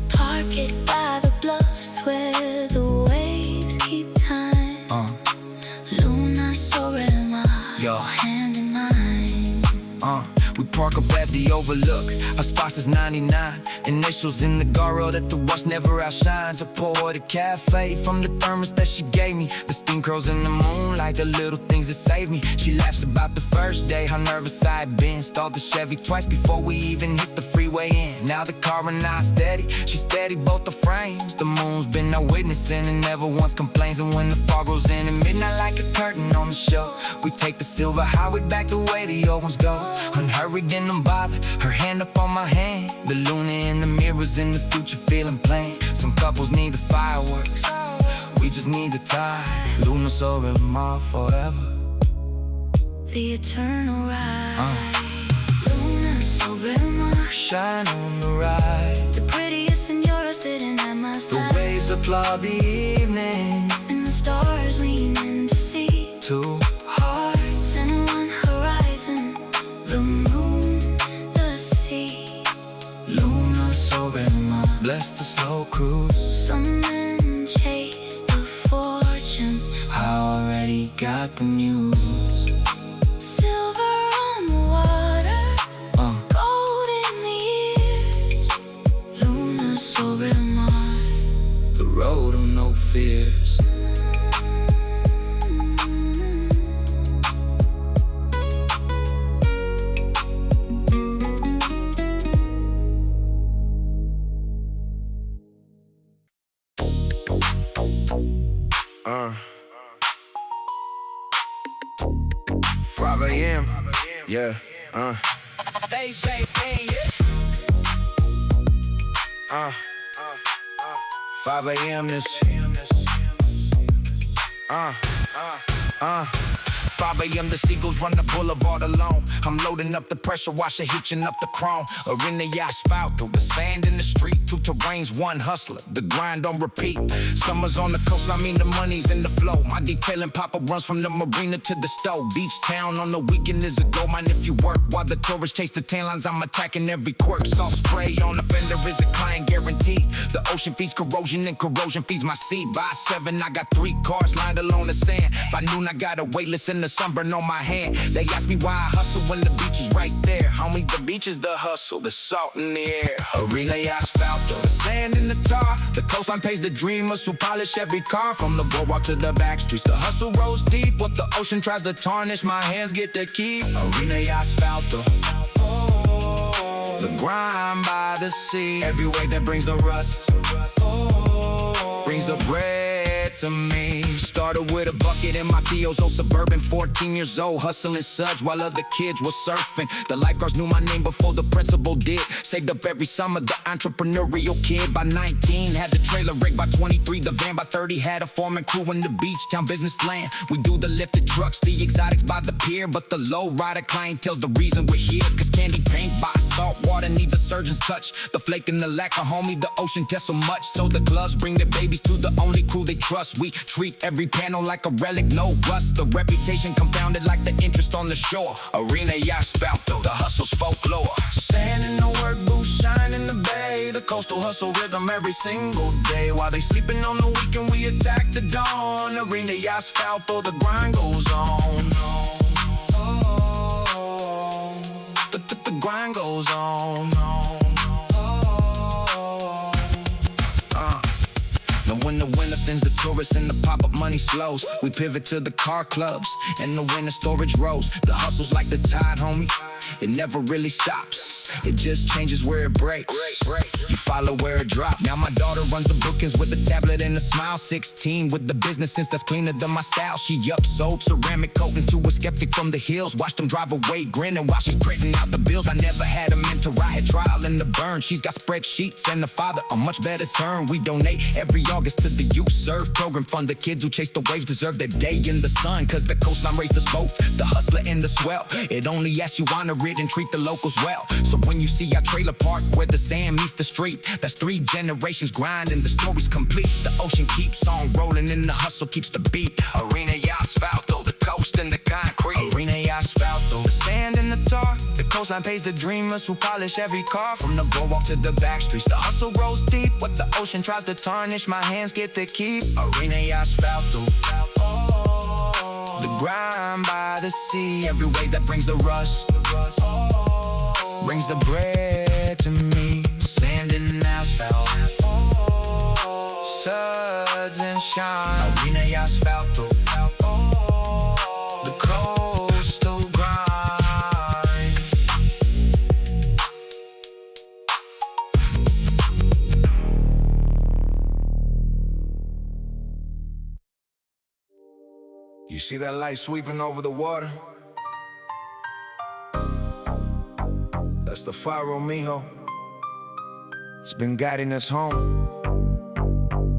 Park it by the bluffs where the waves keep time. Luna sobre el mar, your hand in mine. We park up at the Overlook. Our spots is 99. Initials in the guardrail that the rust never outshines. I pour the cafe from the thermos that she gave me. The steam curls in the moonlight, the little things that save me. She laughs about the first day, how nervous I had been. Stalled the Chevy twice before we even hit the freeway in. Now the car and I steady, she steady both the frames. The moon's been our witnessing and never once complains. And when the fog goes in at midnight like a curtain on the show, we take the silver highway back the way the old ones go. Unhurried and unbothered, her hand up on my hand. The Luna in the mirrors in the future feeling plain. Some couples need the fireworks, we just need the tide. Luna sobre el mar forever, the eternal ride. Luna sobre el mar, shine on the ride. the prettiest senora sitting at my The side. waves applaud the evening, And the stars lean in to see. two Hearts in one horizon, the moon, the sea. Luna sobre el mar, bless the slow cruise. Some men chase the fortune, I already got the news. silver on the water, gold in the ears. Luna sobre el mar. The road of no fears. Yeah, They say, hey, 5 a.m. this 5 a.m. the seagulls run the boulevard alone. I'm loading up the pressure washer, hitching up the chrome. Arena Asfalto, the sand in the street. Two terrains, one hustler, the grind on repeat. Summers on the coast, I mean the money's in the flow. My detailing pop-up runs from the marina to the stove. Beach town on the weekend is a gold mine if you work. While the tourists chase the tan lines, I'm attacking every quirk. Salt spray on the fender is a client guarantee. The ocean feeds corrosion and corrosion feeds my seed. By 7, I got 3 cars lined along the sand. By noon, I got a waitlist in the sunburn on my hand. They ask me why I hustle when the beach is right there. Homie, the beach is the hustle, the salt in the air. Arena Asfalto, the sand in the tar. The coastline pays the dreamers who polish every car. From the boardwalk to the back streets, the hustle rolls deep. What the ocean tries to tarnish, my hands get to keep. Arena Asfalto, the grind by the sea. Every wave that brings the rust, brings the bread to me. Started with a bucket in my Tio's old Suburban, 14 years old, hustling suds while other kids were surfing. The lifeguards knew my name before the principal did. Saved up every summer, the entrepreneurial kid. By 19, had the trailer rig. By 23, the van. By 30, had a foreman crew in the beach town business plan. We do the lifted trucks, the exotics by the pier. But the Lowrider clientele's the reason we're here. Cause candy paint by salt water needs a surgeon's touch. The flake and the lacquer, homie, the ocean tests so much. So the gloves bring their babies to the only crew they trust. We treat every panel like a relic, no rust. The reputation compounded like the interest on the shore. Arena Asfalto, the hustle's folklore. Sand in the work booth, shine in the bay. The coastal hustle rhythm every single day. While they sleeping on the weekend, we attack the dawn. Arena Asfalto, the grind goes on. The grind goes on. And when the winter thins, the tourists and the pop-up money slows. We pivot to the car clubs and the winter storage rows. The hustle's like the tide, homie. It never really stops. It just changes where it breaks. You follow where it drops. Now my daughter runs the bookings with a tablet and a smile. 16 with the business sense that's cleaner than my style. She upsold ceramic coating to a skeptic from the hills. Watched them drive away grinning while she's printing out the bills. I never had a mentor, I had trial in the burn. She's got spreadsheets and the father a much better turn. We donate every August to the youth serve program. Fund the kids who chase the waves deserve their day in the sun. Cause the coastline raised us both, the hustler and the swell. It only asks you honor it and treat the locals well. So when you see our trailer park where the sand meets the street, that's 3 generations grinding, the story's complete. The ocean keeps on rolling and the hustle keeps the beat. Arena Asfalto, the ghost in the concrete. Arena y Asfalto, the sand and the tar. The coastline pays the dreamers who polish every car. From the boardwalk to the back streets, the hustle rolls deep. What the ocean tries to tarnish, my hands get to keep. Arena y Asfalto, the grind by the sea. Every wave that brings the rush, brings the bread to me. Sand and asphalt, suds and shine. Arena y Asfalto, the coastal grind. You see that light sweeping over the water? That's the Faro, mijo. It's been guiding us home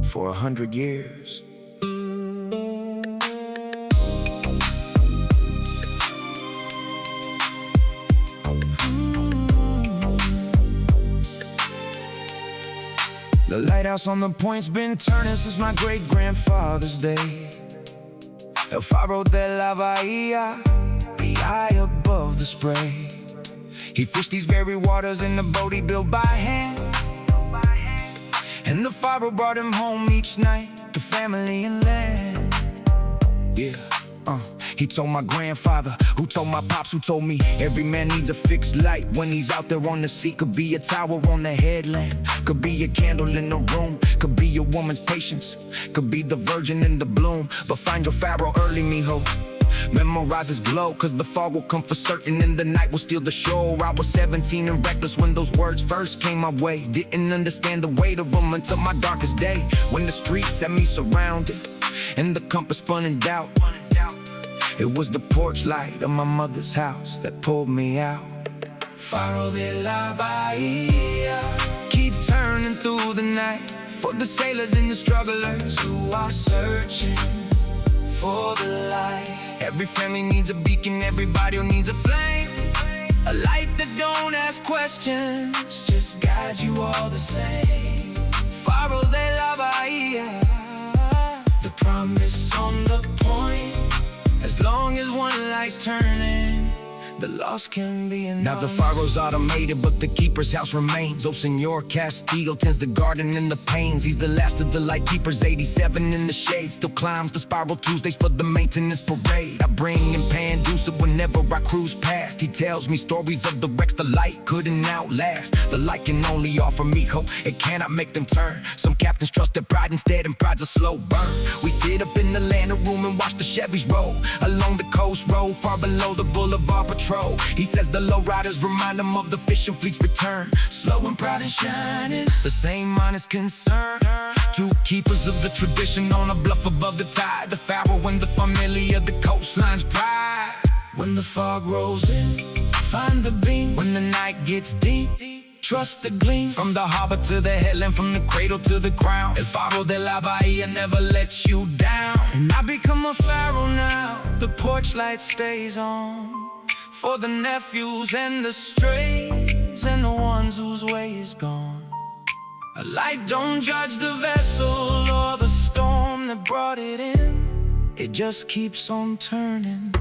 for 100 years. The lighthouse on the point's been turning since my great-grandfather's day. El Faro de la Bahía, the eye above the spray. He fished these very waters in the boat he built by hand. And the Faro brought him home each night, to family and land. Yeah, he told my grandfather, who told my pops, who told me every man needs a fixed light when he's out there on the sea. Could be a tower on the headland, could be a candle in the room, could be a woman's patience, could be the virgin in the bloom. But find your Faro early, mijo. Memorize his glow, cause the fog will come for certain and the night will steal the show. I was 17 and reckless when those words first came my way. Didn't understand the weight of them until my darkest day, when the streets had me surrounded and the compass spun in doubt. It was the porch light of my mother's house that pulled me out. Faro de la Bahía, keep turning through the night for the sailors and the strugglers who are searching for the light. Every family needs a beacon, everybody who needs a flame. A light that don't ask questions, just guide you all the same. Faro de la Bahía, the promise on the point. As long as one light's turning, the loss can be enough. Now the Faro's automated, but the keeper's house remains. Oh, Senor Castillo tends the garden and the pains. He's the last of the light keepers, 87 in the shade. Still climbs the spiral Tuesdays for the maintenance parade. I bring him Pandusa whenever I cruise past. He tells me stories of the wrecks the light couldn't outlast. The light can only offer me hope, it cannot make them turn. Some captains trust their pride instead, and pride's a slow burn. We sit up in the Lantern room and watch the Chevys roll along the coast road, far below the Boulevard Patrol. He says the lowriders remind him of the fishing fleet's return, slow and proud and shining, the same honest concern. Two keepers of the tradition on a bluff above the tide, the Faro and the familiar, the coastline's pride. When the fog rolls in, find the beam. When the night gets deep, trust the gleam. From the harbor to the headland, from the cradle to the crown, El Faro de la Bahía never lets you down. And I become a Faro now, the porch light stays on, for the nephews and the strays and the ones whose way is gone. A light don't judge the vessel or the storm that brought it in. It just keeps on turning.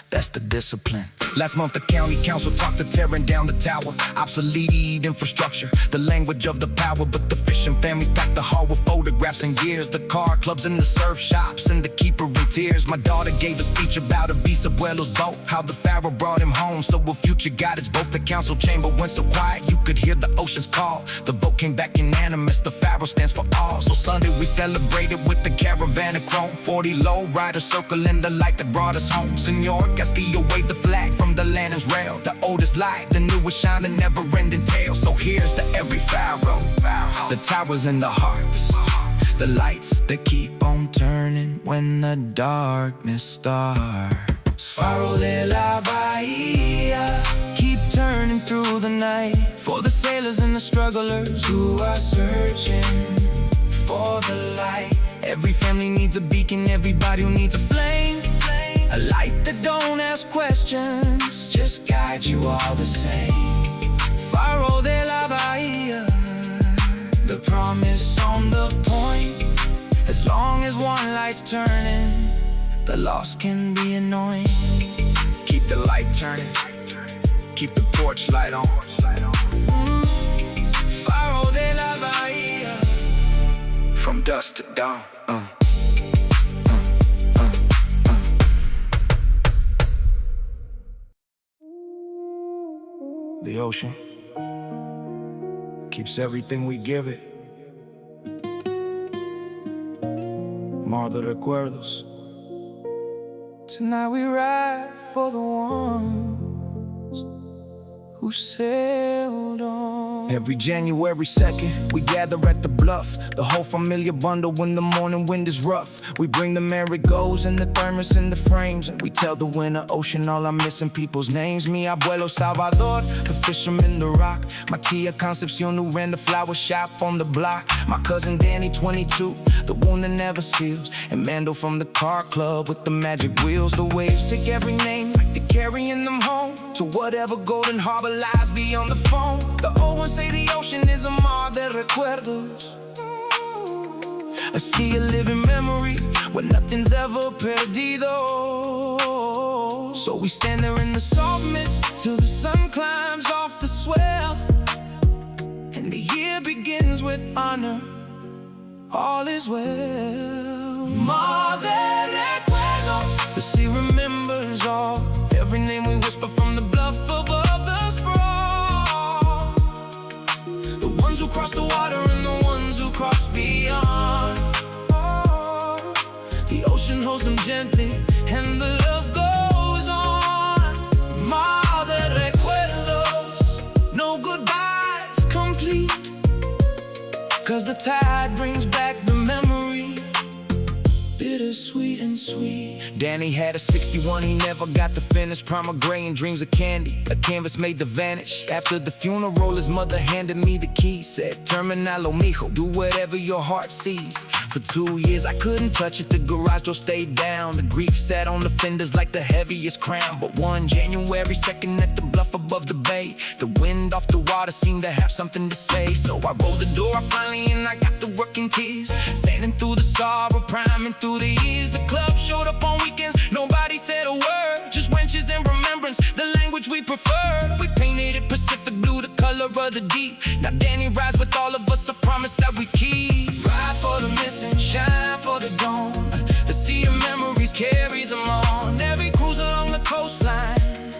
That's the discipline. Last month the county council talked to tearing down the tower, obsolete infrastructure, the language of the power. But the fishing families packed the hall with photographs and gears, the car clubs and the surf shops and the keeper in tears. My daughter gave a speech about a bisabuelo's boat, how the Faro brought him home, so a future guidance. Both the council chamber went so quiet you could hear the ocean's call. The vote came back unanimous, the Faro stands for all. So Sunday we celebrated with the caravan of chrome, 40 lowriders circling the light that brought us home. Senor Castillo waved the flag from the lantern's rail, the oldest light, the newest shine, the never-ending tale. So here's to every Faro, the towers and the hearts, the lights that keep on turning when the darkness starts. Faro de la Bahía, keep turning through the night, for the sailors and the strugglers who are searching for the light. Every family needs a beacon, everybody who needs a flame. A light that don't ask questions, just guide you all the same. Faro de la Bahía, the promise on the point. As long as one light's turning, The loss can be annoying. Keep the light turning, keep the porch light on. Faro de la Bahía, from dusk to dawn. The ocean keeps everything we give it. Mar de Recuerdos. Tonight we ride for the ones who sailed on. Every January 2nd, we gather at the bluff. The whole familiar bundle when the morning wind is rough. We bring the marigolds and the thermos and the frames, and we tell the winter ocean all our missing people's names. Mi abuelo Salvador, the fisherman, the rock. My tia Concepcion, who ran the flower shop on the block. My cousin Danny, 22, the one that never seals. And Mando from the car club with the magic wheels. The waves take every name like they're carrying them home to whatever golden harbor lies beyond the foam. The old ones say the ocean is a mar de recuerdos, a sea of living memory where nothing's ever perdido. So we stand there in the salt mist till the sun climbs off the swell, and the year begins with honor. All is well. Mar de recuerdos, the sea remembers all. Every name we whisper from the bluff above the sprawl. The ones who cross the water and the ones who cross beyond. The ocean holds them gently and the love goes on. Mar de recuerdos, no goodbyes complete, 'cause the tide brings back the memory, bittersweet and sweet. Danny had a 61, he never got to finish. Pomegranate dreams of candy, a canvas made the vanish. After the funeral, his mother handed me the key. Said, terminalo mijo, do whatever your heart sees. For 2 years I couldn't touch it, the garage door stayed down. The grief sat on the fenders like the heaviest crown. But one January 2nd at the bluff above the bay, the wind off the water seemed to have something to say. So I rolled the door finally and I got to work in tears. Sailing through the sorrow, priming through the years. The club showed up on weekends, nobody said a word. Just wenches and remembrance, the language we preferred. We painted it Pacific blue, the color of the deep. Now Danny rides with all of us, a promise that we keep. Ride for the missing, shine for the gone. The sea of memories carries them on. Every cruise along the coastline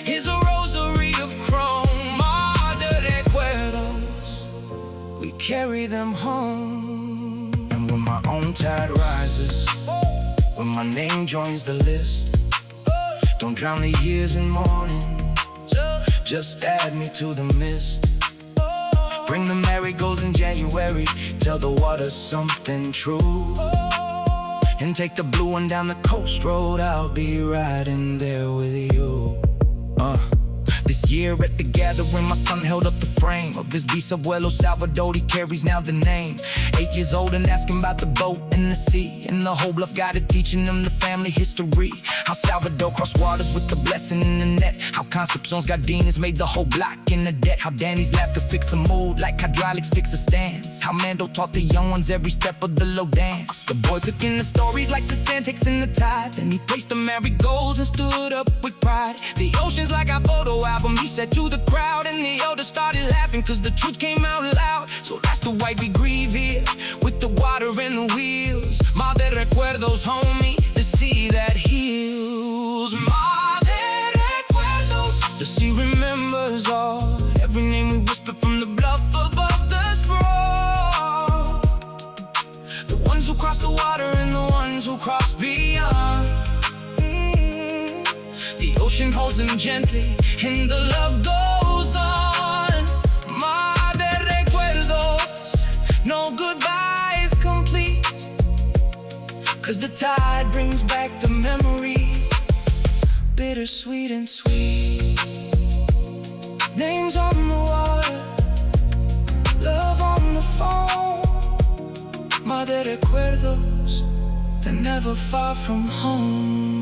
is a rosary of chrome. Mar de recuerdos, we carry them home. And when my own tide rises, when my name joins the list, don't drown the years in mourning, just add me to the mist. Bring the marigolds in January, tell the water something true, and take the blue one down the coast road, I'll be riding there with you. This year at the gathering, my son held up the frame of his bisabuelo Salvador, he carries now the name. 8 years old and asking about the boat and the sea, and the whole bluff guided teaching them the family history. How Salvador crossed waters with the blessing in the net. How Concepcion's gardenias made the whole block in the debt. How Danny's laughter fix a mood like hydraulics fix a stance. How Mando taught the young ones every step of the low dance. The boy took in the stories like the sand takes in the tide. Then he placed the marigolds and stood up with pride. The ocean's like our photo album, he said to the crowd, and the elders started laughing 'cause the truth came out loud. So that's the way we grieve here, with the water and the wheels. Mar de recuerdos, homie, the sea that heals. Mar de recuerdos, the sea remembers all. Every name we whisper from the bluff above the sprawl. The ones who cross the water and the ones who cross beyond. The ocean holds them gently and the love goes on. Mar de recuerdos, no goodbye is complete, 'cause the tide brings back the memory, bittersweet and sweet. Names on the water, love on the phone. Mar de recuerdos, they're never far from home.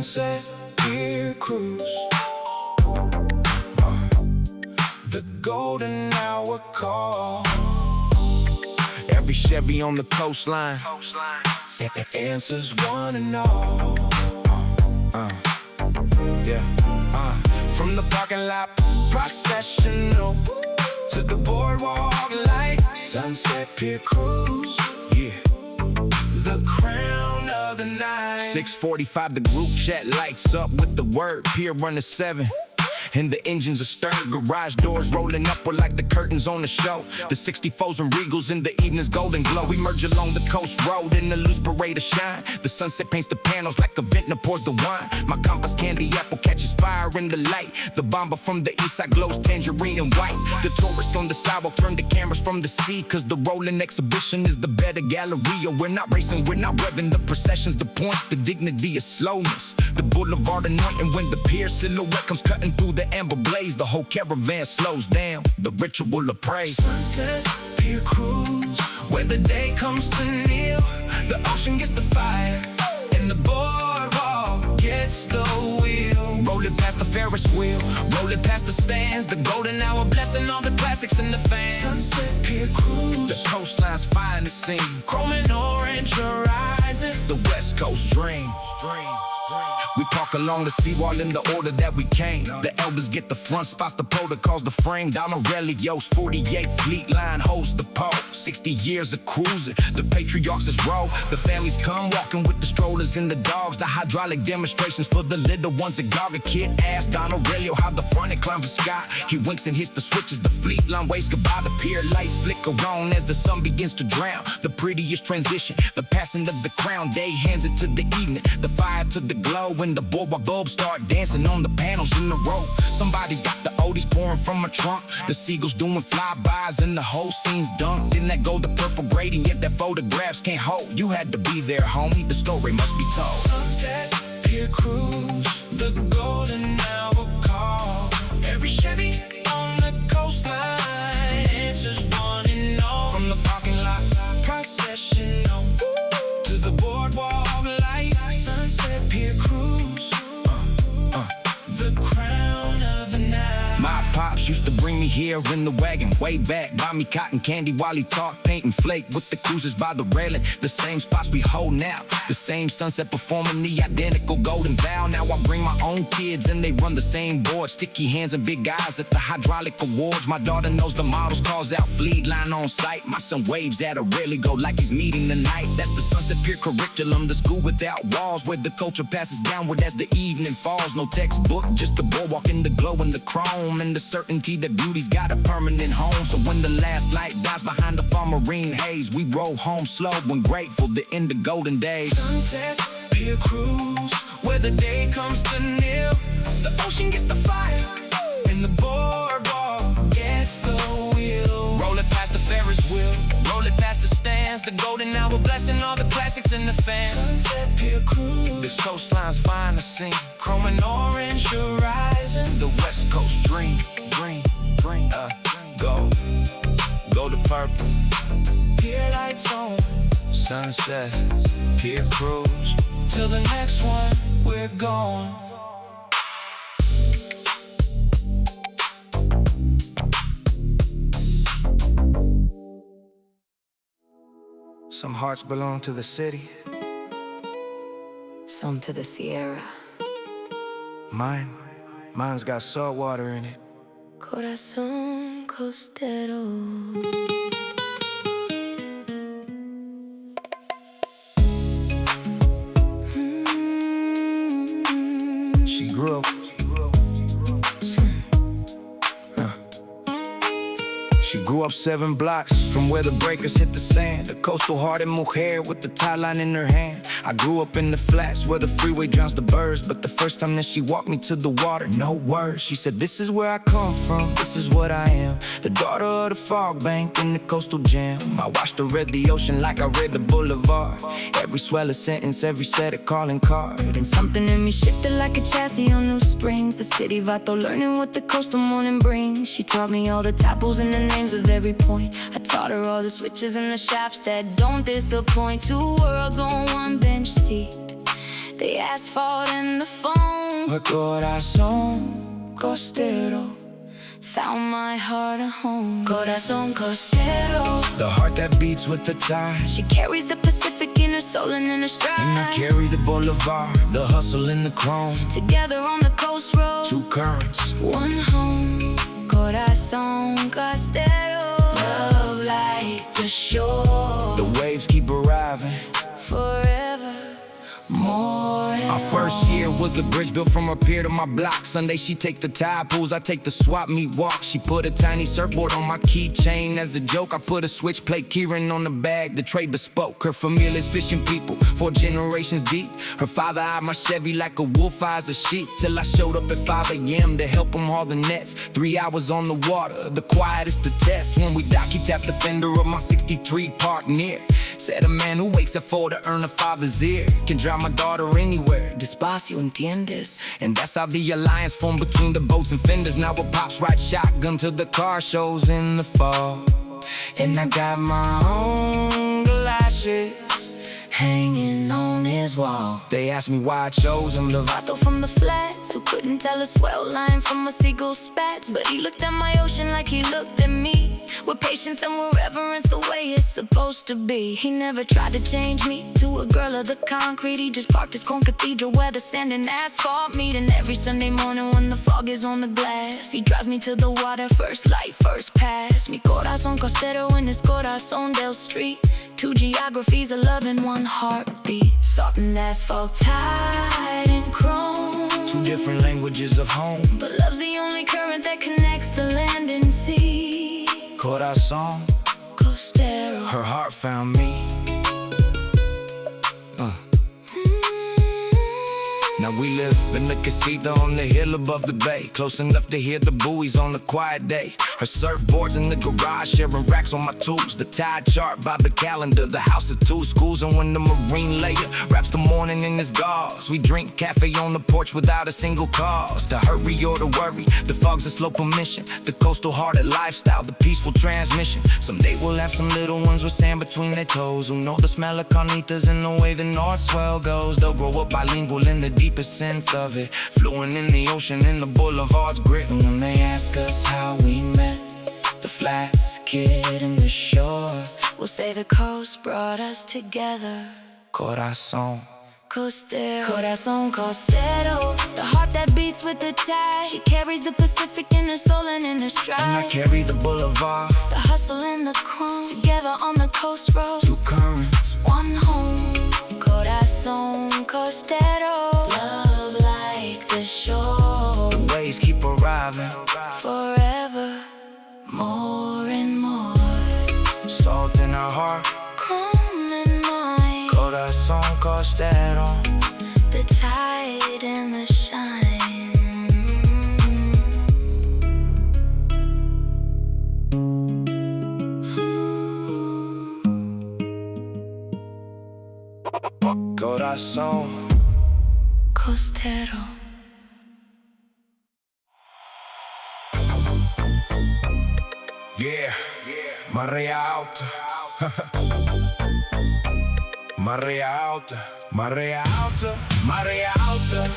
Sunset Pier Cruise. The golden hour call. Every Chevy on the coastline answers one and all. From the parking lot processional to the boardwalk light, Sunset Pier Cruise, yeah, the crown of the night. 6:45, the group chat lights up with the word Pier running 7. And the engines are stirring, garage doors rolling upward like the curtains on the show. The 64s and Regals in the evening's golden glow. We merge along the coast road in the loose parade of shine. The sunset paints the panels like a vintner pours the wine. My compass candy apple catches fire in the light. The bomber from the east side glows tangerine and white. The tourists on the sidewalk turn the cameras from the sea, cause the rolling exhibition is the better galleria. We're not racing, we're not revving, the procession's the point. The dignity is slowness, the boulevard anointing. When the pier silhouette comes cutting through the amber blaze, the whole caravan slows down, the ritual of praise. Sunset Pier Cruise, where the day comes to kneel. The ocean gets the fire, and the boardwalk gets the wheel. Rolling past the Ferris wheel, rolling past the stands. The golden hour blessing all the classics in the fans. Sunset Pier Cruise, the coastline's finest scene. Chrome and orange horizon, the West Coast dream. We park along the seawall in the order that we came. The elders get the front spots, the protocols, the frame. Down Aurelio's 48 Fleet Line holds the pole. 60 years of cruising, the patriarchs is roll. The families come walking with the strollers and the dogs. The hydraulic demonstrations for the little ones at Gaga. Kid asked Don Aurelio how the front end climbs the sky. He winks and hits the switches, the Fleet Line waves goodbye. The pier lights flicker on as the sun begins to drown. The prettiest transition, the passing of the crown. Day hands it to the evening, the fire to the glow. When the boardwalk bulbs start dancing on the panels in the row. Somebody's got the oldies pouring from a trunk. The seagulls doing flybys and the whole scene's dunked in that gold, the purple gradient that photographs can't hold. You had to be there, homie, the story must be told. Sunset Pier Cruise, the golden hour call. Every Chevy on the coastline answers one and all. From the parking lot processional to the boardwalk light, Sunset Pier Cruise, the crown of the night. My pops used to bring me here in the wagon way back. Buy me cotton candy while he talked paint and flake with the cruisers by the railing. The same spots we hold now, the same sunset performing the identical golden vow. Now I bring my own kids and they run the same board. Sticky hands and big eyes at the hydraulic awards. My daughter knows the models, calls out Fleet Line on sight. My son waves at Aurelio go like he's meeting the night. That's the Sunset Pier curriculum, the school without walls, where the culture passes downward as the evening falls. No textbook, just the boardwalk in the glow and the chrome, and the certainty that beauty's got a permanent home. So when the last light dies behind the far marine haze, we roll home slow when grateful to end the golden days. Sunset Pier Cruise, where the day comes to kneel. The ocean gets the fire, and the boardwalk gets the wheel. Rolling past the Ferris wheel, rolling past the stands. The golden hour blessing all the classics in the fans. Sunset Pier Cruise, the coastline's finest scene. Chrome and orange horizon, the West Coast dream. Go to purple. Pier lights on, Sunset Pier Cruise. Till the next one, we're going. Some hearts belong to the city, Some to the Sierra. mine's got salt water in it. Corazón, Costero. She grew up. She grew up 7 blocks from where the breakers hit the sand. A coastal-hearted mujer with the tie line in her hand. I grew up in the flats where the freeway drowns the birds. But the first time that she walked me to the water, no words. She said, this is where I come from, this is what I am. The daughter of the fog bank in the coastal jam. I watched her read the ocean like I read the boulevard. Every swell a sentence, every set a calling card. And something in me shifted like a chassis on new springs. The city vato learning what the coastal morning brings. She taught me all the tapos and the names of every point. I taught her all the switches and the shops that don't disappoint. 2 worlds on one bench seat. the asphalt and the foam. Corazón costero, Found my heart a home. Corazón Costero, the heart that beats with the tide. she carries the Pacific in her soul and in her stride. And I carry the boulevard, the hustle and the chrome. Together on the coast road, Two currents, one home. Corazón Costero, love like the shore. the waves keep arriving. Forever more and Our first year was a bridge built from her pier to my block. Sunday she take the tide pools, I take the swap meet walk. She put a tiny surfboard on my keychain as a joke. I put a switch plate keyring on the bag, the tray bespoke. Her familia's fishing people, 4 generations deep. Her father eyed my Chevy like a wolf eyes a sheep. Till I showed up at 5 a.m. to help him haul the nets. 3 hours on the water, the quietest to test. When we dock, he tapped the fender of my 63 parked near. Said a man who wakes at 4 to earn a father's ear can drive my daughter anywhere. Despacio, entiendes? And that's how the alliance formed between the boats and fenders. Now with pops ride shotgun to the car shows in the fall. And I got my own galoshes hanging on his wall. They asked me why I chose him. The Vato from the flats who couldn't tell a swell line from a seagull's spats. But he looked at my ocean like he looked at me, with patience and with reverence the way it's supposed to be. He never tried to change me to a girl of the concrete. He just parked his corn cathedral where the sand and asphalt meet. And every Sunday morning when the fog is on the glass, he drives me to the water, first light, first pass. Mi corazón costero in his corazón del street. 2 geographies of love in 1 heartbeat. Salt and asphalt, tide and chrome. 2 different languages of home. But love's the only current that connects the land and sea. Corazón, Costero, her heart found me. Now we live in the casita on the hill above the bay, close enough to hear the buoys on a quiet day. Her surfboards in the garage, sharing racks on my tools. The tide chart by the calendar, the house of 2 schools. And when the marine layer wraps the morning in his gauze, we drink cafe on the porch without a single cause. To hurry or to worry, the fog's a slow permission. The coastal hearted lifestyle, the peaceful transmission. Someday we'll have some little ones with sand between their toes, who know the smell of carnitas and the way the north swell goes. They'll grow up bilingual in the deepest sense of it, fluent in the ocean and the boulevard's grit. And when they ask us how we met, the flats, kid, and the shore, we'll say the coast brought us together. Corazón Costero, Corazón Costero, the heart that beats with the tide. She carries the Pacific in her soul and in her stride. And I carry the boulevard, the hustle and the chrome. Together on the coast road, 2 currents, 1 home. Corazón Costero, love like the shore. the waves keep arriving. Forever more and more. Salt in her heart, Chrome in mine, Corazón costero. the tide and the shine. Corazón Costero. Yeah, Marea Alta. Marea Alta, Marea Alta, Marea Alta.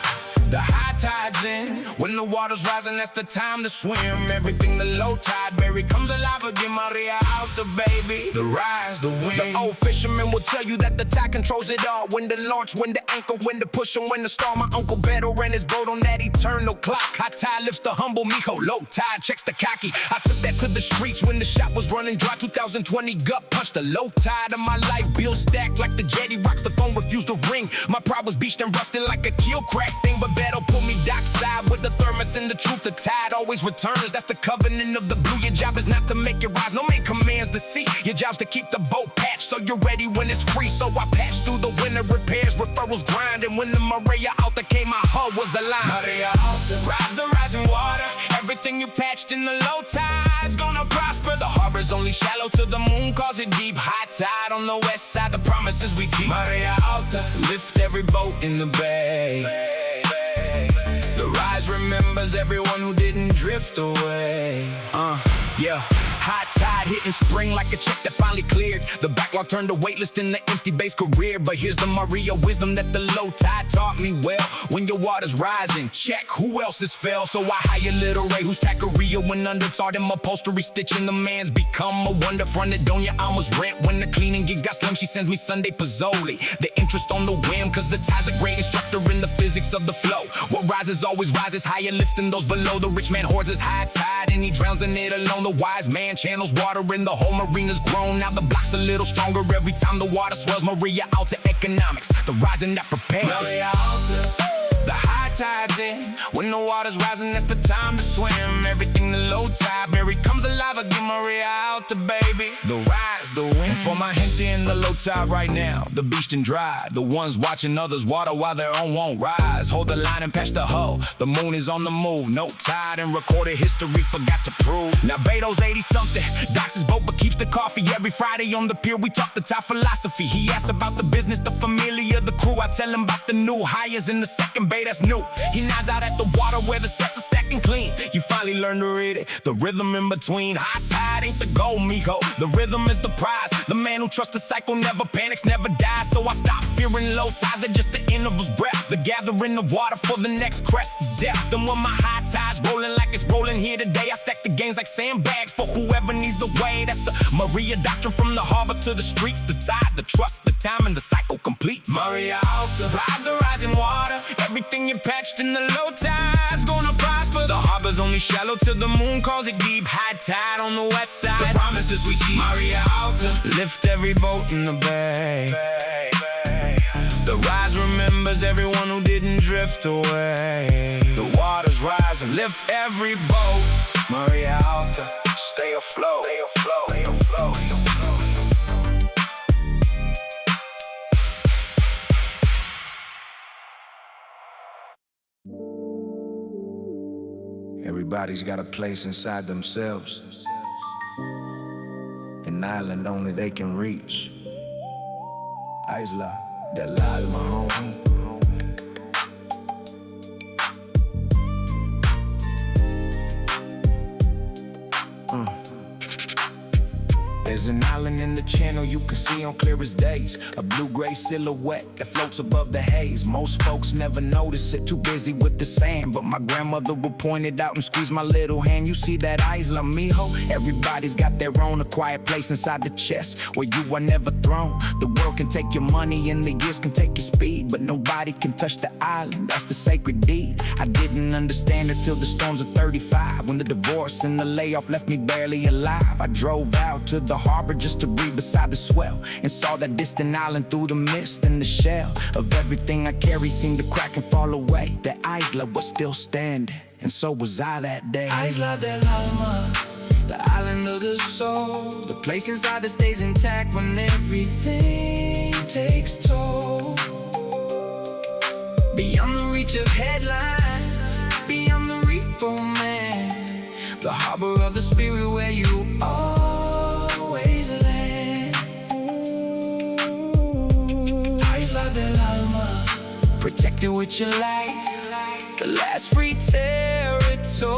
The high tide's in, when the water's rising, that's the time to swim. Everything the low tide bury comes alive again. Marea Alta, baby. The rise, the wind. The old fisherman will tell you that the tide controls it all. When to launch, when to anchor, when to push, and when to stall. My uncle Beto ran his boat on that eternal clock. High tide lifts the humble mijo, low tide checks the cocky. I took that to the streets when the shot was running dry. 2020 gut punch, the low tide of my life. Bill stacked like the jetty rocks, the phone refused to ring. My pride was beached and rusted like a keel crack thing. But Beto pulled me dockside with the thermos and the truth. The tide always returns, that's the covenant of the blue. Your job is not to make it rise, no man commands the sea. Your job's to keep the boat patched so you're ready when it's free. So I patched through the winter repairs, referrals grind. And when the Marea Alta came, my hull was aligned. Marea Alta, ride the rising water. Everything you patched in the low tide's gonna prosper. The harbor's only shallow till the moon calls it deep. High tide on the west side, the promises we keep. Marea Alta, lift every boat in the bay. The rise remembers everyone who didn't drift away. Yeah, high tide hitting spring like a check that finally cleared. The backlog turned to waitlist in the empty base career. But here's the Maria wisdom that the low tide taught me well. When your water's rising, check who else is fell. So I hire little Ray whose taqueria went under. Taught him upholstery stitching, the man's become a wonder. Fronted Doña Alma's rent when the cleaning gigs got slim. She sends me Sunday Pizzoli. The interest on the whim, cause the tide's a great instructor in the physics of the flow. What rises always rises higher, lifting those below. The rich man hoards his high tide and he drowns in it alone. The wise man channels water and the whole marina's grown. Now the block's a little stronger every time the water swells. Marea Alta economics, the rising that prepares. Marea Alta. The high tide's in. When the water's rising, that's the time to swim. Everything the low tide buried comes alive again. Marea Alta, baby. The rise, the wind. And for my gente in the low tide right now, the beach done dry. The ones watching others water while their own won't rise. Hold the line and patch the hull. The moon is on the move. No tide and recorded history forgot to prove. Now Beto's 80-something. Docks his boat but keeps the coffee. Every Friday on the pier we talk the top philosophy. He asks about the business, the familia, the crew. I tell him about the new hires in the second bay that's new. He nods out at the water where the sets are stacking clean. You finally learn to read it, the rhythm in between. High tide ain't the goal, mijo. The rhythm is the prize. The man who trusts the cycle never panics, never dies. So I stop fearing low tides, they're just the end of his breath. The gathering of water for the next crest is depth. And when my high tide's rolling like it's rolling here today, I stack the gains like sandbags for whoever needs the way. That's the Maria doctrine, from the harbor to the streets. The tide, the trust, the time, and the cycle completes. Marea Alta. Ride the rising water. Everything you patched in the low tide's gonna prosper. The harbor's only shallow till the moon calls it deep. High tide on the west side. The promises we keep. Marea Alta. Lift every boat in the bay. The rise remembers everyone who didn't drift away. The water's rising, lift every boat. Marea Alta, stay afloat. Stay afloat. Stay afloat. Stay afloat. Everybody's got a place inside themselves, an island only they can reach. Isla del Alma, homie. There's an island in the channel you can see on clear as days. A blue-gray silhouette that floats above the haze. Most folks never notice it, too busy with the sand. But my grandmother would point it out and squeeze my little hand. You see that isla, mijo? Everybody's got their own, a quiet place inside the chest where you are never thrown. The world can take your money and the years can take your speed, but nobody can touch the island, that's the sacred deed. I didn't understand it till the storms of 35, when the divorce and the layoff left me barely alive. I drove out to the harbor just to breathe beside the swell, and saw that distant island through the mist, and the shell of everything I carry seemed to crack and fall away. The isla was still standing, and so was I that day. Isla del Alma, the island of the soul, the place inside that stays intact when everything takes toll. Beyond the reach of headlines, beyond the repo man, the harbor of the spirit where you always land. Isla del Alma, protected with your life, the last free territory.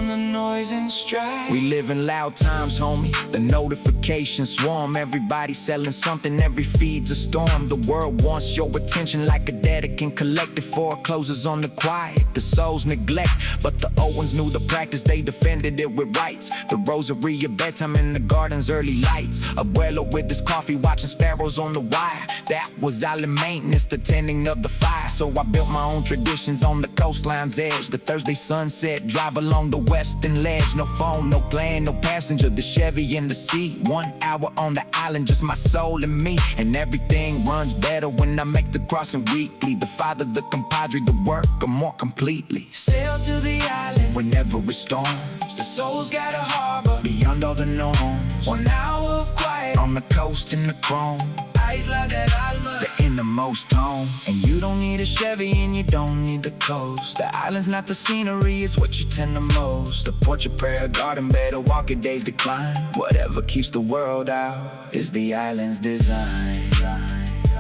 The noise and strife. We live in loud times, homie. The notifications swarm. Everybody selling something, every feed's a storm. The world wants your attention like a debt it can collect it. Foreclosures on the quiet, the souls neglect. But the old ones knew the practice, they defended it with rights. The rosary of bedtime in the garden's early lights. Abuelo with his coffee watching sparrows on the wire. That was island maintenance, the tending of the fire. So I built my own traditions on the coastline's edge. The Thursday sunset, drive along the western ledge. No phone, no plan, no passenger. The Chevy in the sea. 1 hour on the island, just my soul and me. And everything runs better when I make the crossing weekly. The father, the compadre, the worker more completely. Sail to the island whenever it storms. The soul's got a harbor beyond all the norms. 1 hour of quiet on the coast in the chrome. Isla del Alma, the innermost home. And you don't need a Chevy and you don't need the coast. The island's not the scenery, it's what you tend to most. The portrait, prayer, garden bed, a walk, a day's decline. Whatever keeps the world out is the island's design.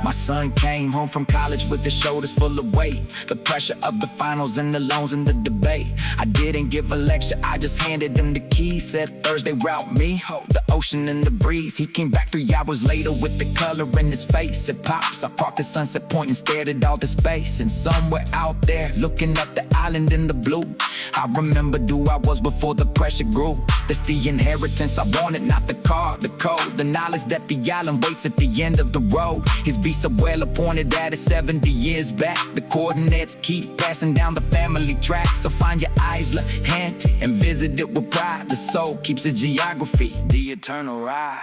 My son came home from college with his shoulders full of weight. The pressure of the finals and the loans and the debate. I didn't give a lecture, I just handed him the keys. Said Thursday route me, the ocean and the breeze. He came back 3 hours later with the color in his face. Said pops, I parked at Sunset Point and stared at all the space. And somewhere out there, looking at the island in the blue, I remembered who I was before the pressure grew. That's the inheritance I wanted, not the car, the code. The knowledge that the island waits at the end of the road. His beats are well appointed at it 70 years back. The coordinates keep passing down the family track. So find your Isla hand and visit it with pride. The soul keeps its geography, the eternal ride.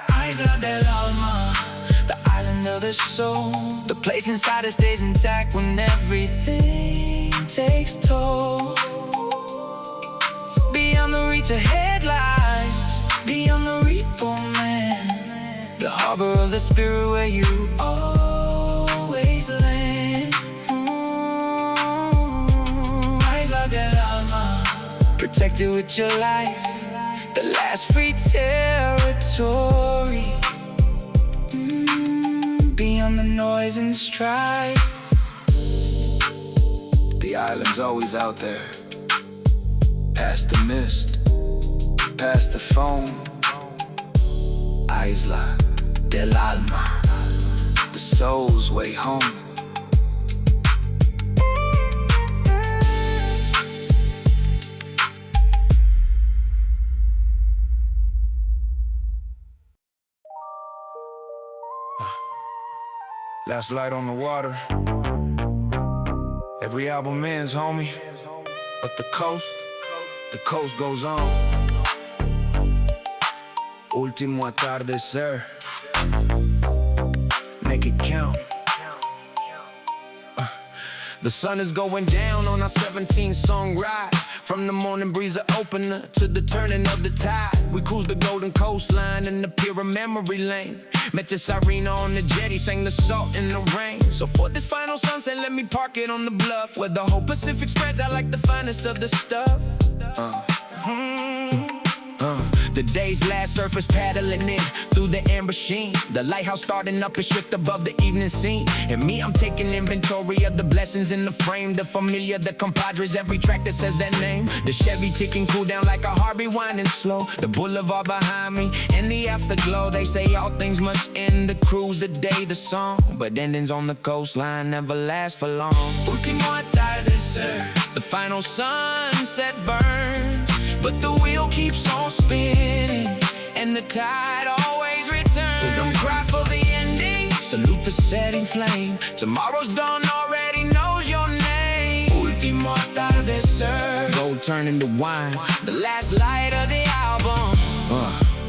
Isla del Alma, the island of the soul. The place inside it stays intact when everything takes toll. Beyond the reach of headlights, beyond the repo man, the harbor of the spirit where you always land. Isla del Alma, protected with your life, the last free territory. Beyond the noise and strife, the island's always out there. Past the mist, past the foam. Isla del Alma, the soul's way home. Last light on the water. Every album ends, homie. But the coast goes on. Último Atardecer. Make it count. The sun is going down on our 17-song ride. From the morning breeze of opener to the turning of the tide. We cruise the golden coastline and the Pier of memory lane. Met the Sirena on the jetty, sang the salt in the rain. So for this final sunset, let me park it on the bluff, where the whole Pacific spreads out like the finest of the stuff. The day's last surface paddling in through the amber sheen. The lighthouse starting up a shift above the evening scene. And me, I'm taking inventory of the blessings in the frame. The familiar, the compadres, every track that says their name. The Chevy ticking cool down like a Harvey winding slow. The boulevard behind me and the afterglow. They say all things must end, the cruise, the day, the song. But endings on the coastline never last for long. Último Atardecer, the final sunset burns. But the wheel keeps on spinning, and the tide always returns. So don't cry for the ending, salute the setting flame. Tomorrow's dawn already knows your name. Último Atardecer, gold turning to wine, the last light of the album.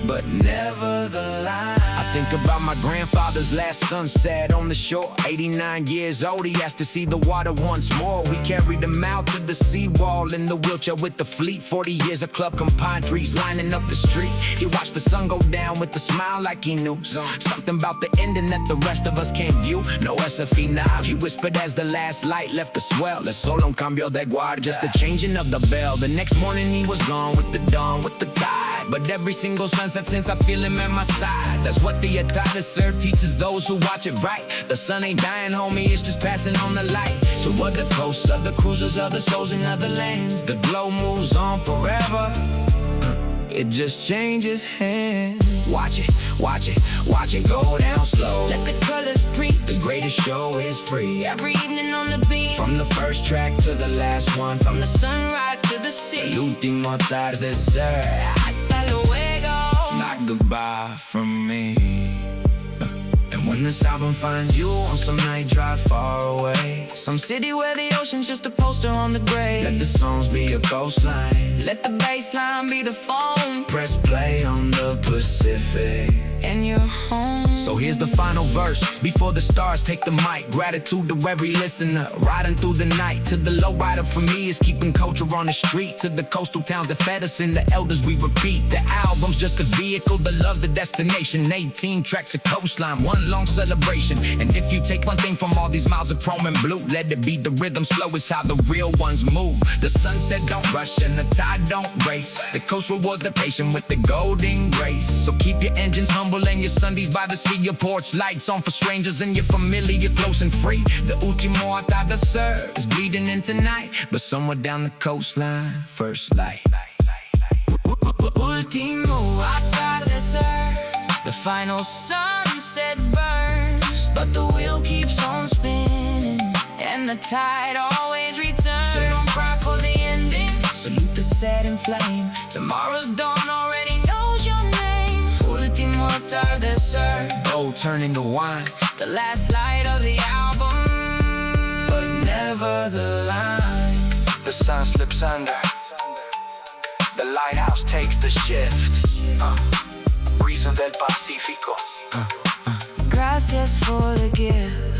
But never the line. I think about my grandfather's last sunset on the shore. 89 years old, he has to see the water once more. We carried him out to the seawall in the wheelchair with the fleet. 40 years of club compadres lining up the street. He watched the sun go down with a smile like he knew something about the ending that the rest of us can't view. No esa final, he whispered as the last light left the swell. El solo cambio de guard, just the changing of the bell. The next morning he was gone with the dawn, with the tide. But every single sunset since I feel him at my side. That's what the Atardecer teaches those who watch it right. The sun ain't dying, homie, it's just passing on the light. To other coasts, other cruisers, other souls in other lands. The glow moves on forever. It just changes hands. Watch it, watch it, watch it go down slow. Let the colors breathe. The greatest show is free. Every evening on the beach, from the first track to the last one. from the sunrise to the sea. El último atardecer. Hasta luego. Not goodbye from me. And when this album finds you on some night drive far away, Some city where the ocean's just a poster on the grave. let the songs be your coastline. Let the bassline be the phone, Press play on the Pacific. and you're home. So here's the final verse, before the stars take the mic. Gratitude to every listener, riding through the night. To the lowrider for me is keeping culture on the street. To the coastal towns that fed us and the elders we repeat. The album's just a vehicle, the love's the destination. 18 tracks of coastline, one long celebration. And if you take one thing from all these miles of chrome and blue, let it be the rhythm slow is how the real ones move. The sunset don't rush and the tide don't race. The coast rewards the patient with the golden grace. So keep your engines humble and your Sundays by the sea. leave your porch lights on for strangers and your familiar, close and free. The Último Atardecer is bleeding in tonight, but somewhere down the coastline, first light. Último Atardecer, the final sunset burns, but the wheel keeps on spinning, and the tide always returns. So don't cry for the ending, salute the setting flame. Tomorrow's dawn already knows your name. Último Atardecer, Gold turning to wine, the last light of the album, but never the line. The sun slips under, the lighthouse takes the shift. Brisa del Pacífico. Gracias for the gift.